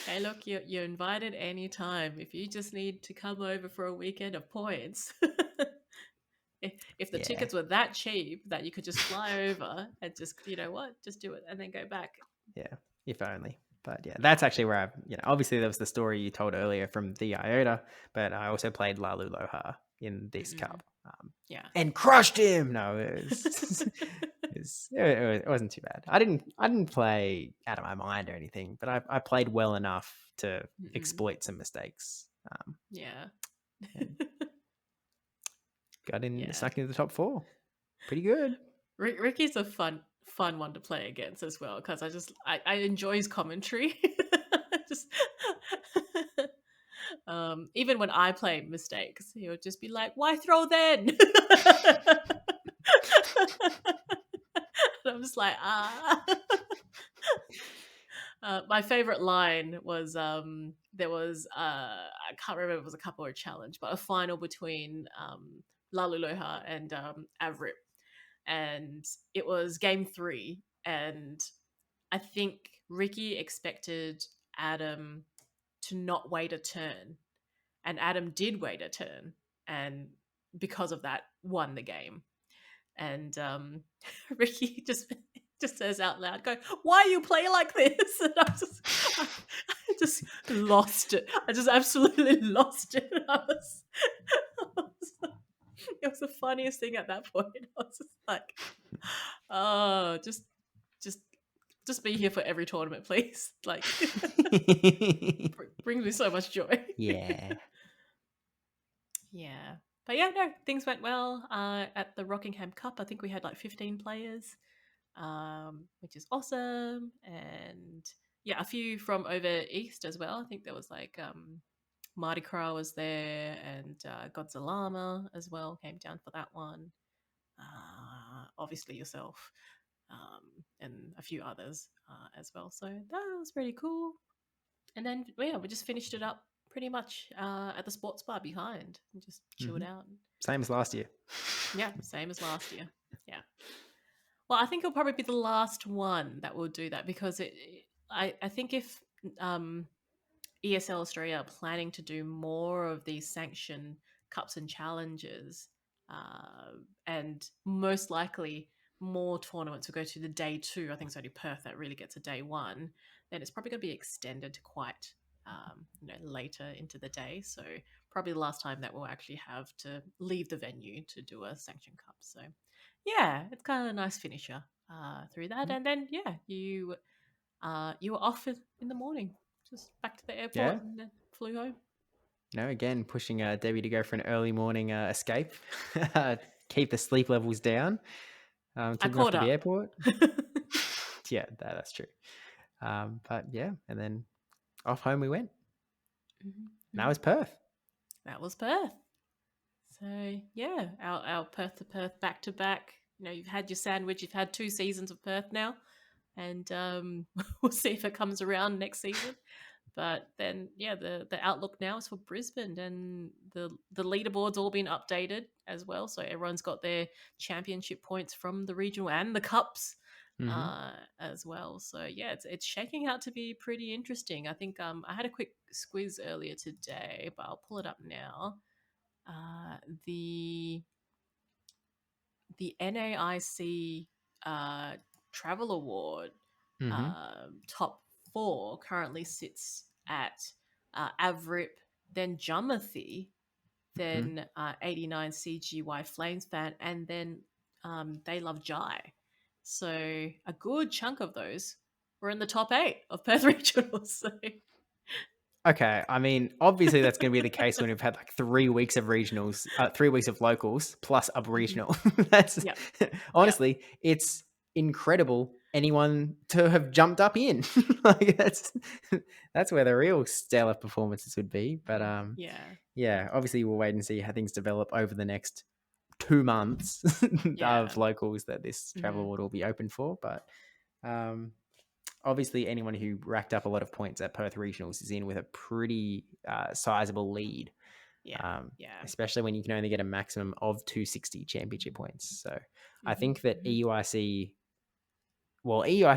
Hey, look, you're invited anytime. If you just need to come over for a weekend of points. If the tickets were that cheap that you could just fly over and just, you know what, just do it and then go back. Yeah, if only. But yeah, that's actually where I, obviously there was the story you told earlier from the Iota, but I also played Laluloha in this cup. And crushed him. No, it wasn't too bad. I didn't play out of my mind or anything, but I played well enough to exploit some mistakes. Got in, snuck into the top 4. Pretty good. Ricky's a fun one to play against as well because I enjoy his commentary. Just even when I play mistakes, he'll just be like, "Why throw then?" And I'm just like, my favorite line was there was I can't remember if it was a couple or a challenge, but a final between Laluloha and Avrip, and it was game 3, and I think Ricky expected Adam to not wait a turn, and Adam did wait a turn, and because of that won the game. And Ricky just says out loud, "Go, why you play like this?" And I just lost it. I just absolutely lost it. It was the funniest thing at that point. I was just like, "Oh, just be here for every tournament, please." Like, brings me so much joy. Yeah. Yeah. But yeah, no, things went well at the Rockingham Cup. I think we had like 15 players, which is awesome. And yeah, a few from over east as well. I think there was like Mardi Gras was there, and Godzilla as well came down for that one. Obviously yourself, and a few others as well. So that was pretty cool. And then yeah, we just finished it up pretty much at the sports bar behind and just chilled out. Same as last year. Yeah, same as last year. Yeah. Well, I think it'll probably be the last one that will do that because I think if ESL Australia are planning to do more of these sanctioned cups and challenges, and most likely more tournaments will go to the day 2. I think it's only Perth that really gets a day 1. Then it's probably going to be extended to quite later into the day. So probably the last time that we'll actually have to leave the venue to do a sanctioned cup. So yeah, it's kind of a nice finisher through that. And then yeah, you were off in the morning, just back to the airport and then flew home. No, again, pushing Debbie to go for an early morning escape, keep the sleep levels down. Took I her off caught to the up. airport. Yeah, that's true. But yeah, and then off home we went. Mhm, And that mhm. was Perth. That was Perth. So yeah, our Perth to Perth back to back. You've had your sandwich. You've had 2 seasons of Perth now, and we'll see if it comes around next season. But then, yeah, the outlook now is for Brisbane, and the leaderboard's all been updated as well. So everyone's got their championship points from the regional and the cups Mm-hmm. as well. So yeah, it's shaking out to be pretty interesting. I think I had a quick squiz earlier today, but I'll pull it up now. Uh, the the NAIC Travel Award Mm-hmm. top four currently sits at Avrip, then Jumathi, Mm-hmm. then 89 CGY Flames Fan, and then They Love Jai. So a good chunk of those were in the top 8 of Perth Regionals. So. Okay, I mean, obviously that's going to be the case when we've had like 3 weeks of regionals, 3 weeks of locals plus a Mhm. regional. That's Yep. Yep. honestly, it's incredible anyone to have jumped up in. Like that's where the real stellar performances would be. But Yeah. yeah, obviously we'll wait and see how things develop over the next 2 months Yeah. of locals that this travel Mhm. award will be open for. But um, obviously anyone who racked up a lot of points at Perth Regionals is in with a pretty sizable lead, Yeah. Yeah. especially when you can only get a maximum of 260 championship points. So I Mhm. think that Mhm. EUIC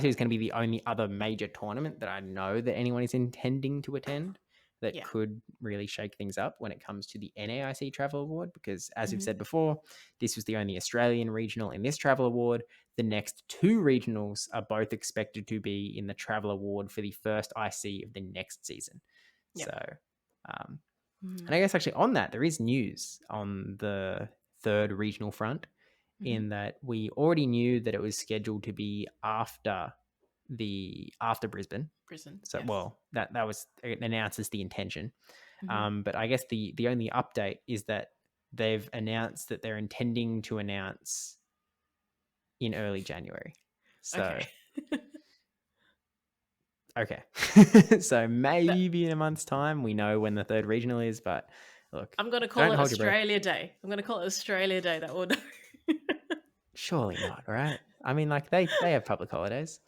is going to be the only other major tournament that I know that anyone is intending to attend that Yeah. could really shake things up when it comes to the NAIC Travel Award. Because as we've Mhm. said before, this was the only Australian regional in this Travel Award. The next 2 regionals are both expected to be in the Travel Award for the first IC of the next season. Yep. So, um, Mhm. and I guess actually on that, there is news on the third regional front Mhm. in that we already knew that it was scheduled to be after Brisbane. Prison. So, Yes. well, that was, it announces the intention. Mhm. But I guess the only update is that they've announced that they're intending to announce in early January. So, Okay. okay. So That maybe in a month's time, we know when the third regional is, but look, I'm gonna call don't it hold your breath. Australia Day. I'm gonna call it Australia Day. That will know. Surely not, right? I mean, like they have public holidays.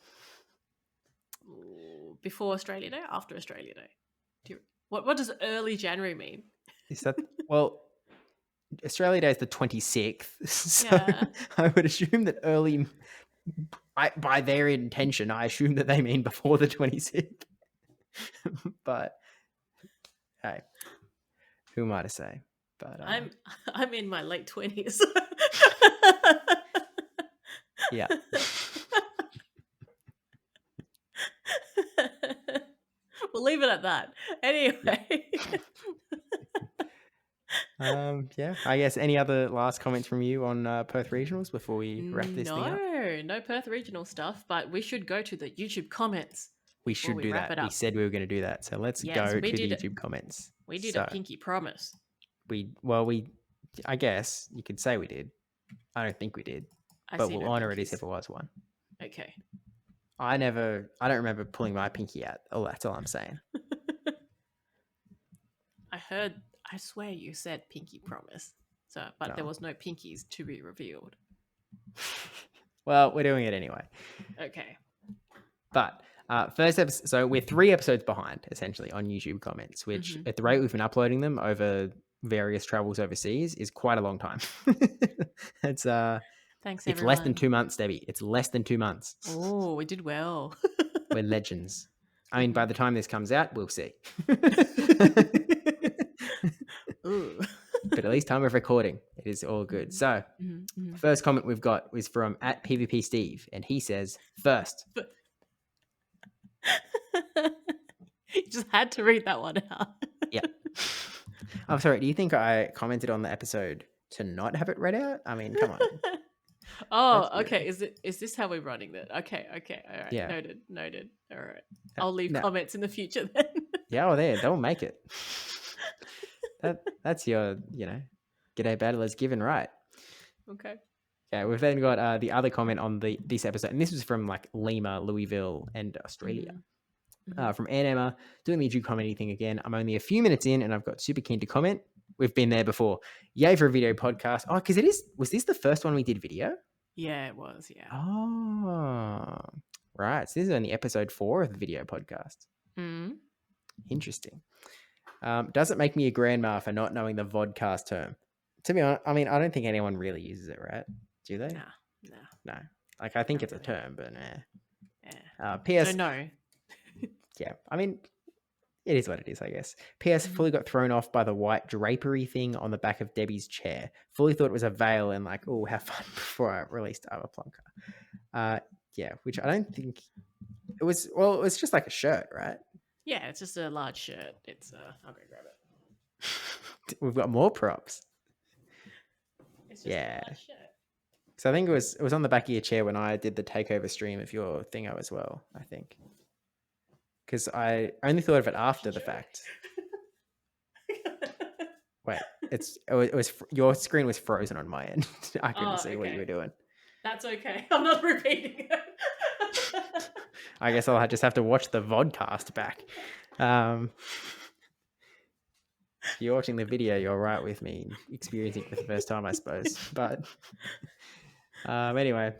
Before Australia Day, after Australia Day. What does early January mean? Is that, well, Australia Day is the 26th. So Yeah. I would assume that early, by their intention, I assume that they mean before the 26th. But hey, who am I to say? But I'm I'm in my late 20s. yeah. We'll leave it at that. Yeah. Anyway. Yeah. I guess any other last comments from you on Perth Regionals before we wrap this thing up? No Perth regional stuff, but we should go to the YouTube comments We before should we do wrap that. it We up. said we were going to do that. So let's Yes, go to the YouTube comments. we did a So pinky promise. we I guess you could say we did. I don't think we did, I but see we'll no honor it as pinkies. if it was one. Okay. I don't remember pulling my pinky out. Oh, that's all I'm saying. I swear you said pinky promise. So, but there No. was no pinkies to be revealed. Well, we're doing it anyway. Okay. But first episode, so we're 3 episodes behind essentially on YouTube comments, which Mhm. at the rate we've been uploading them over various travels overseas is quite a long time. it's Thanks, it's less than everyone. 2 months, Debbie. It's less than 2 months. Oh, we did well. We're legends. I mean, by the time this comes out, we'll see. Ooh. But at least time of recording, it is all good. So, Mhm, mhm. first comment we've got was from at PvP Steve, and he says, first, You just had to read that one out. yeah. I'm sorry, do you think I commented on the episode to not have it read out? I mean, come on. Let's Oh, be okay. real. Is this how we're running that? Okay, okay. All right. Yeah. Noted. All right. I'll leave No. comments in the future then. Yeah, oh, there. They'll make it. That's your, g'day battlers given right. Okay. Okay, we've then got the other comment on this episode, and this was from like Lima, Louisville, and Australia. Mhm. From Ann Emma, doing the YouTube comedy thing again. I'm only a few minutes in and I've got super keen to comment. We've been there before. Yay for a video podcast. Oh, because was this the first one we did video? Yeah, it was. Yeah. Oh, right. So this is only episode 4 of the video podcast. Mm. Interesting. Does it make me a grandma for not knowing the vodcast term? To be honest, I mean, I don't think anyone really uses it, right? Do they? No. Like, I think it's really. a term, but nah. Yeah. P.S. So no. Yeah, I mean, it is what it is, I guess. P.S. Fully got thrown off by the white drapery thing on the back of Debbie's chair. Fully thought it was a veil and like, oh, have fun before I released Ava Plonker. Yeah, which I don't think it was. Well, it was just like a shirt, right? Yeah, it's just a large shirt. It's I'll go grab it. We've got more props. It's just a large shirt. So I think it was on the back of your chair when I did the takeover stream of your thingo as well, I think. Because I only thought of it after the fact. Wait, it was your screen was frozen on my end. I couldn't see what you were doing. That's okay. I'm not repeating it. I guess I'll just have to watch the vodcast back. If you're watching the video, you're right with me, experiencing it for the first time, I suppose. But anyway,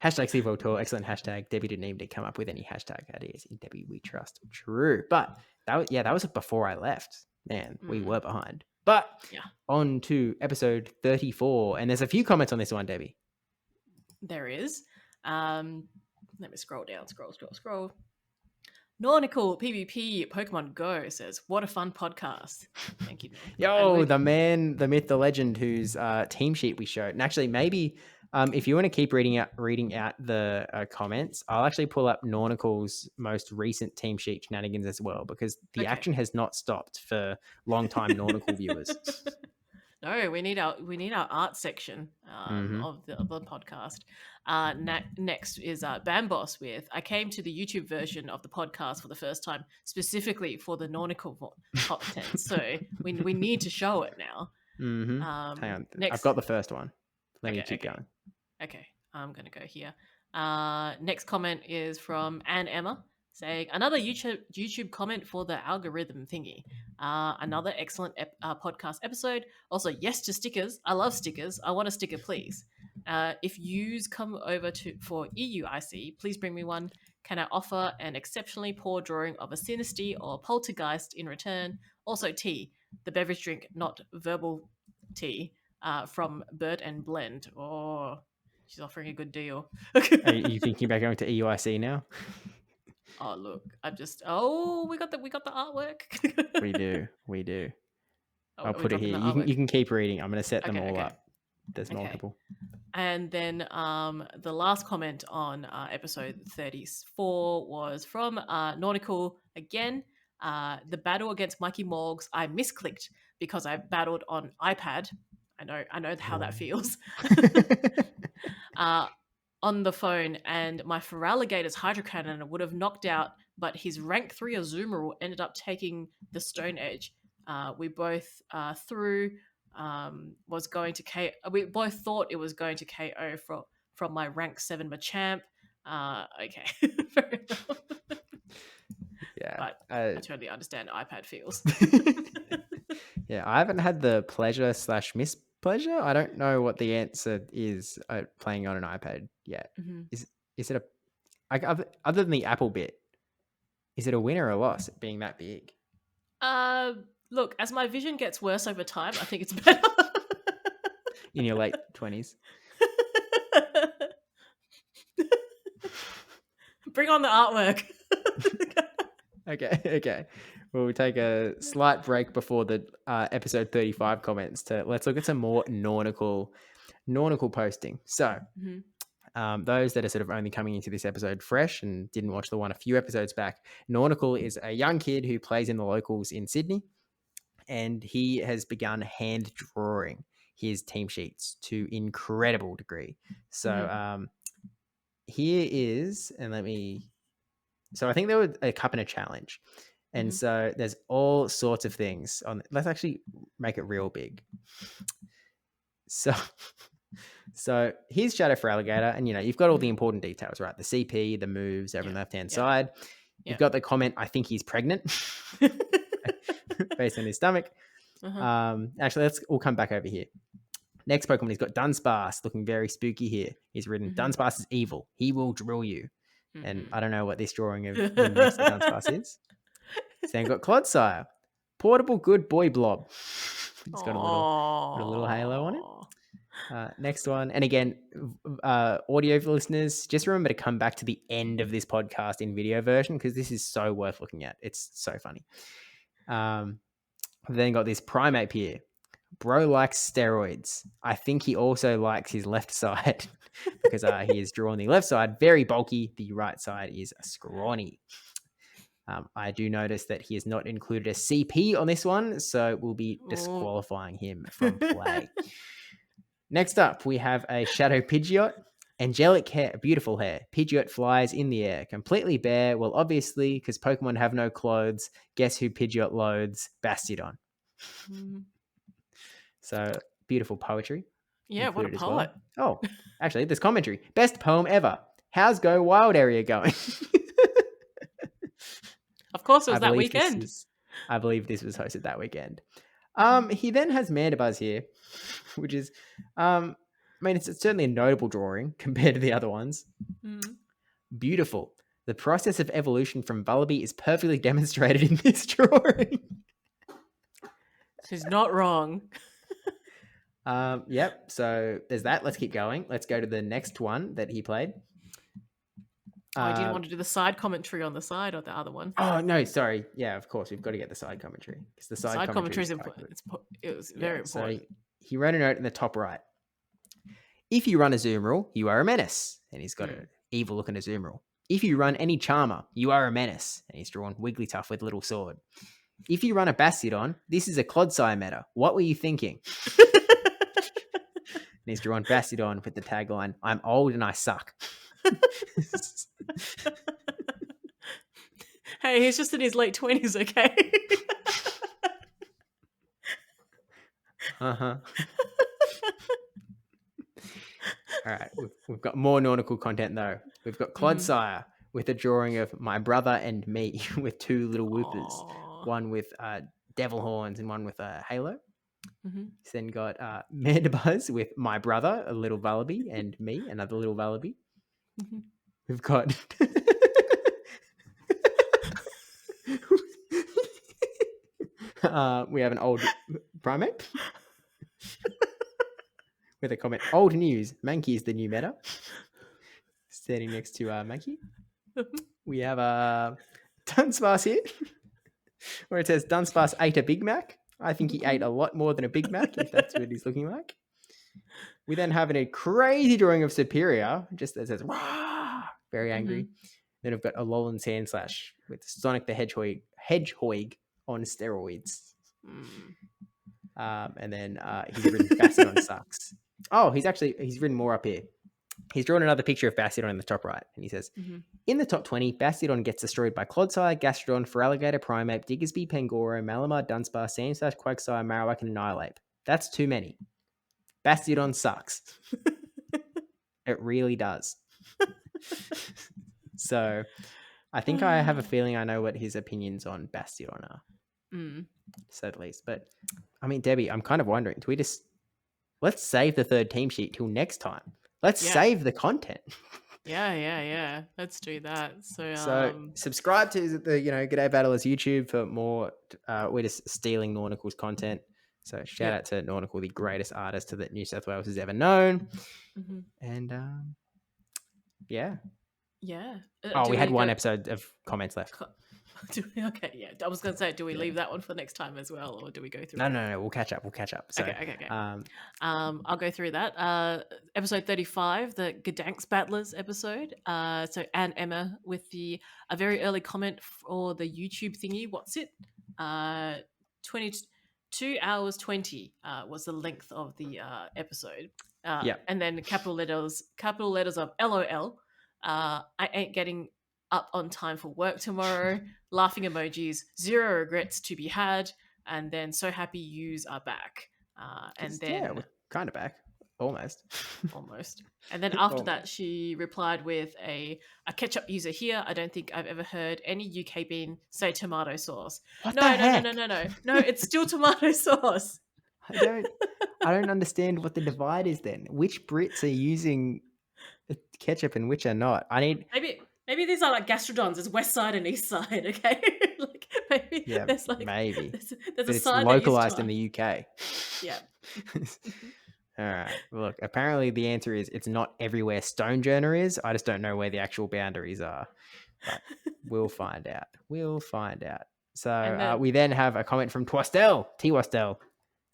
hashtag Steve Tour, excellent hashtag. Debbie didn't even come up with any hashtag ideas. In Debbie we trust. True, but that was before I left. Man, we were behind. But on to episode 34, and there's a few comments on this one, Debbie. There is. Let me scroll down. Scroll. Nautical PvP Pokemon Go says, "What a fun podcast." Thank you. Yo, the man, the myth, the legend, whose team sheet we showed. And actually, maybe if you want to keep reading out the comments, I'll actually pull up Nautical's most recent team sheet shenanigans as well, because the action has not stopped for long-time Nautical viewers. No, we need our art section of the podcast. Next is Bamboss with, "I came to the YouTube version of the podcast for the first time, specifically for the Nautical content. So we need to show it now." Hang on, I've got the first one. Let me keep going. Okay, I'm going to go here. Next comment is from Ann Emma, saying, "Another YouTube comment for the algorithm thingy. Another excellent podcast episode. Also, yes to stickers. I love stickers. I want a sticker, please. If yous come over for EUIC, please bring me one. Can I offer an exceptionally poor drawing of a Sinisty or Poltergeist in return? Also tea, the beverage drink, not verbal tea, from Bert and Blend." Oh, she's offering a good deal. Are you thinking about going to EUIC now? Oh, look, we got the artwork. We do. Oh, I'll put it here. You can keep reading. I'm going to set them all up. There's multiple. And then the last comment on episode 34 was from Nautical again. "The battle against Mikey Morgs, I misclicked because I battled on iPad. I know how that feels. On the phone, and my Feraligator's Hydro Cannon would have knocked out, but his rank 3 Azumarill ended up taking the Stone Edge. We both was going to KO. We both thought it was going to KO from my rank 7 Machamp. Okay, fair enough." Yeah, but I totally understand iPad feels. Yeah, I haven't had the pleasure / mispleasure. I don't know what the answer is playing on an iPad yet. Is it other than the Apple bit? Is it a win or a loss being that big? Look, as my vision gets worse over time, I think it's better. In your late 20s. Bring on the artwork. Okay. We'll take a slight break before the episode 35 comments let's look at some more nautical posting. So those that are sort of only coming into this episode fresh and didn't watch the one a few episodes back, Nautical is a young kid who plays in the locals in Sydney, and he has begun hand drawing his team sheets to incredible degree. So here is, and so I think there was a cup and a challenge. And so there's all sorts of things on. Let's actually make it real big. So So here's Shadow for Alligator, and you've got all the important details, right? The CP, the moves over on the left-hand side. You've got the comment, I think he's pregnant, based on his stomach. Actually, we'll come back over here. Next Pokemon, he's got Dunsparce, looking very spooky here. He's written, Dunsparce is evil. He will drill you. And I don't know what this drawing of him next to Dunsparce is. So then got Clodsire, portable good boy blob. He's got a little halo on it. Next one, and again, audio listeners, just remember to come back to the end of this podcast in video version because this is so worth looking at. It's so funny. Then got this Primeape here. Bro likes steroids. I think he also likes his left side because he has drawn the left side very bulky. The right side is scrawny. I do notice that he has not included a CP on this one, so we'll be disqualifying him from play. Next up, we have a Shadow Pidgeot. Angelic hair, beautiful hair. Pidgeot flies in the air, completely bare. Well, obviously, because Pokemon have no clothes, guess who Pidgeot loads? Bastiodon. So, beautiful poetry. Yeah, what a poet. Well. Oh, actually, there's commentary. Best poem ever. How's Go Wild area going? Of course, it was that weekend. I believe this was hosted that weekend. He then has Mandibuzz here, which is, it's certainly a notable drawing compared to the other ones. Beautiful. The process of evolution from Vullaby is perfectly demonstrated in this drawing. She's not wrong. Yep. So there's that. Let's keep going. Let's go to the next one that he played. I didn't want to do the side commentary on the side or the other one. Oh, no, sorry. Yeah, of course. We've got to get the side commentary. Because the side commentary is important. It was very important. So he wrote a note in the top right. If you run a Azumarill, you are a menace. And he's got an evil looking Azumarill. If you run any Charmer, you are a menace. And he's drawn Wigglytuff with a little sword. If you run a Bastiodon, this is a Clodsire meta. What were you thinking? And he's drawn Bastiodon with the tagline, I'm old and I suck. Hey, he's just in his late 20s, okay? All right, we've got more nautical content though. We've got Clodsire with a drawing of my brother and me with two little whoopers, one with devil horns and one with a halo. He's then got Mandibuzz with my brother, a little Vullaby, and me, another little Vullaby. We've got we have an old Primeape with a comment, old news, Mankey is the new meta. Standing next to Mankey. We have Dunsparce here, where it says Dunsparce ate a Big Mac. I think he ate a lot more than a Big Mac, if that's what he's looking like. We then have a crazy drawing of Superior, just that says, Wah! Very angry. Then we've got a Alolan Sandslash with Sonic the Hedgehog on steroids. And then he's written Bastiodon sucks. Oh, he's written more up here. He's drawn another picture of Bastiodon in the top right. And he says, in the top 20, Bastiodon gets destroyed by Clodsire, Gastrodon, Feraligatr, Primeape, Diggersby, Pangoro, Malamar, Dunsparce, Sandslash, Quagsire, Marowak, and Annihilape. That's too many. Bastiodon sucks. It really does. So I think I have a feeling I know what his opinions on Bastiodon are. To say the least. But I mean, Debbie, I'm kind of wondering, let's save the third team sheet till next time. Let's save the content. Yeah. Let's do that. So subscribe to the G'day Battlers YouTube for more. We're just stealing Nautical's content. So shout out to Nautical, the greatest artist that New South Wales has ever known. And yeah. We had one episode of comments left. Okay, yeah. I was going to say, do we leave that one for next time as well, or do we go through? No. We'll catch up. So, okay. I'll go through that. Episode 35, the Gdansk Battlers episode. So Anne Emma with a very early comment for the YouTube thingy. What's it? 22 hours 20 was the length of the episode. And then capital letters of LOL. I ain't getting up on time for work tomorrow. Laughing emojis. 0 regrets to be had. And then so happy yous are back. And then we're kind of back. Almost. Almost. And then after that, Almost. she replied with a ketchup user here. I don't think I've ever heard any UK bean say tomato sauce. What the No, no, no, no, heck? no, no. No, it's still tomato sauce. I don't I don't understand what the divide is then. Which Brits are using ketchup and which are not? I need Maybe these are like gastrodons. There's west side and east side, okay? Like maybe yeah, there's like maybe. there's a But it's side that use localized in tomato. the UK. Yeah. Mhm. All right. Look, apparently the answer is it's not everywhere Stonejourner is. I just don't know where the actual boundaries are. But we'll find out. We'll find out. And So then we then have a comment from Twastel, T Wastel.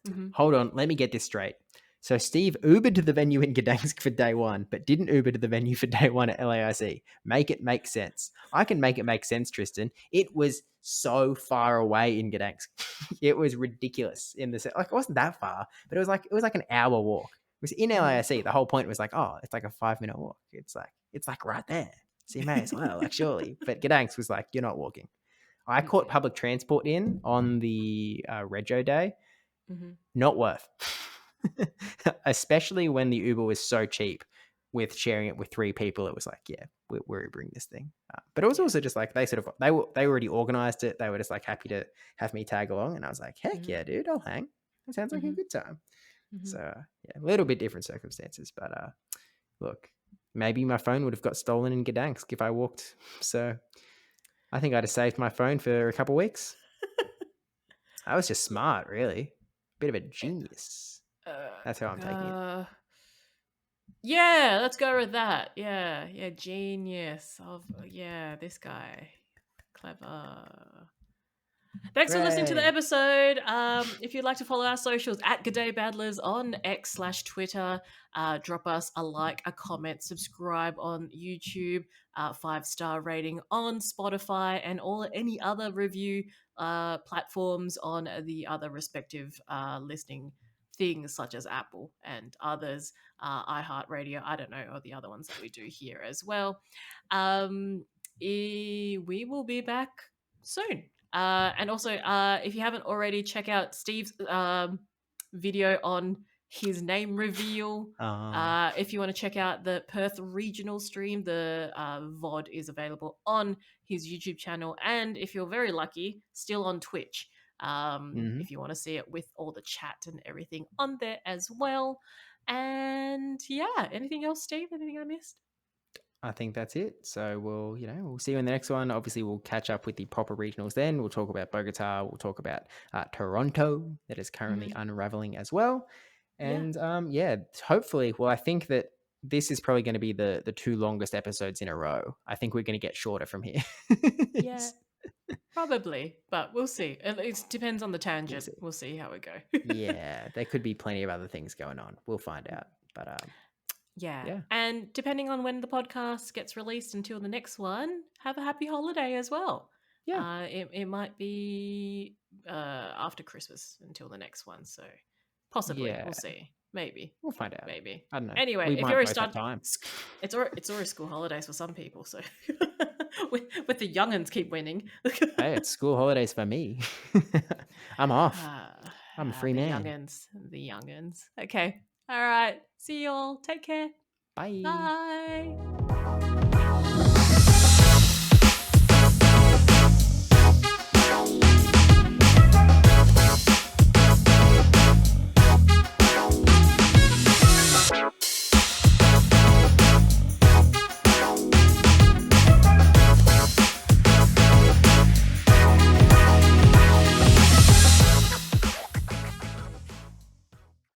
mhm. Hold on, let me get this straight. So Steve Ubered to the venue in Gdansk for day one, but didn't Uber to the venue for day one at LAIC. Make it make sense. I can make it make sense, Tristan. It was so far away in Gdansk. It was ridiculous in the like it wasn't that far, but it was like an hour walk. It was in Mhm. LAIC. The whole point was like, oh, it's like a 5-minute walk. It's like right there. So you may as well, like surely. But Gdansk was like, you're not walking. I caught Okay. public transport in on the Rego day. Mhm. Not worth. Especially when the Uber was so cheap with sharing it with 3 people. It was like, yeah, we're Ubering this thing. But it was Yeah. also just like they already organized it. They were just like happy to have me tag along. And I was like, heck Mhm. yeah, dude, I'll hang. It sounds like a Mhm. good time. Mhm. So yeah, a little bit different circumstances. But look, maybe my phone would have got stolen in Gdansk if I walked. So I think I'd have saved my phone for a couple of weeks. I was just smart, really. Bit of a genius. That's how I'm taking it. Yeah, let's go with that. Yeah, yeah, genius of this guy, clever. Thanks for listening to the Hooray. episode. If you'd like to follow our socials at G'day Badlers on X/Twitter, drop us a like, a comment, subscribe on YouTube, 5-star rating on Spotify, and any other review platforms on the other respective listening things such as Apple and others, iHeartRadio. I don't know, or the other ones that we do here as well. We will be back soon. And also, if you haven't already, check out Steve's video on his name reveal. If you want to check out the Perth Regional stream, the VOD is available on his YouTube channel. And if you're very lucky, still on Twitch. If you want to see it with all the chat and everything on there as well. And yeah, anything else, Steve? Anything I missed? I think that's it. So we'll see you in the next one. Obviously, we'll catch up with the proper regionals then. We'll talk about Bogota. We'll talk about Toronto that is currently Mm-hmm. unraveling as well. Yeah. And hopefully, well, I think that this is probably going to be the 2 longest episodes in a row. I think we're going to get shorter from here. Yeah. Probably, but we'll see. It depends on the We'll tangent. see. We'll see how we go. Yeah, there could be plenty of other things going on. We'll find out. But Yeah. yeah, And depending on when the podcast gets released until the next one, have a happy holiday as well. yeah, It might be after Christmas until the next one. So possibly. yeah. We'll see. Maybe. We'll find out. Maybe. I don't know. Anyway, We if might you're a both have start, time. it's already school holidays for some people. So with the youngins keep winning. Hey, it's school holidays for me. I'm off. I'm a free The man. youngins. The youngins. Okay. All right. See you all. Take care. Bye. Bye.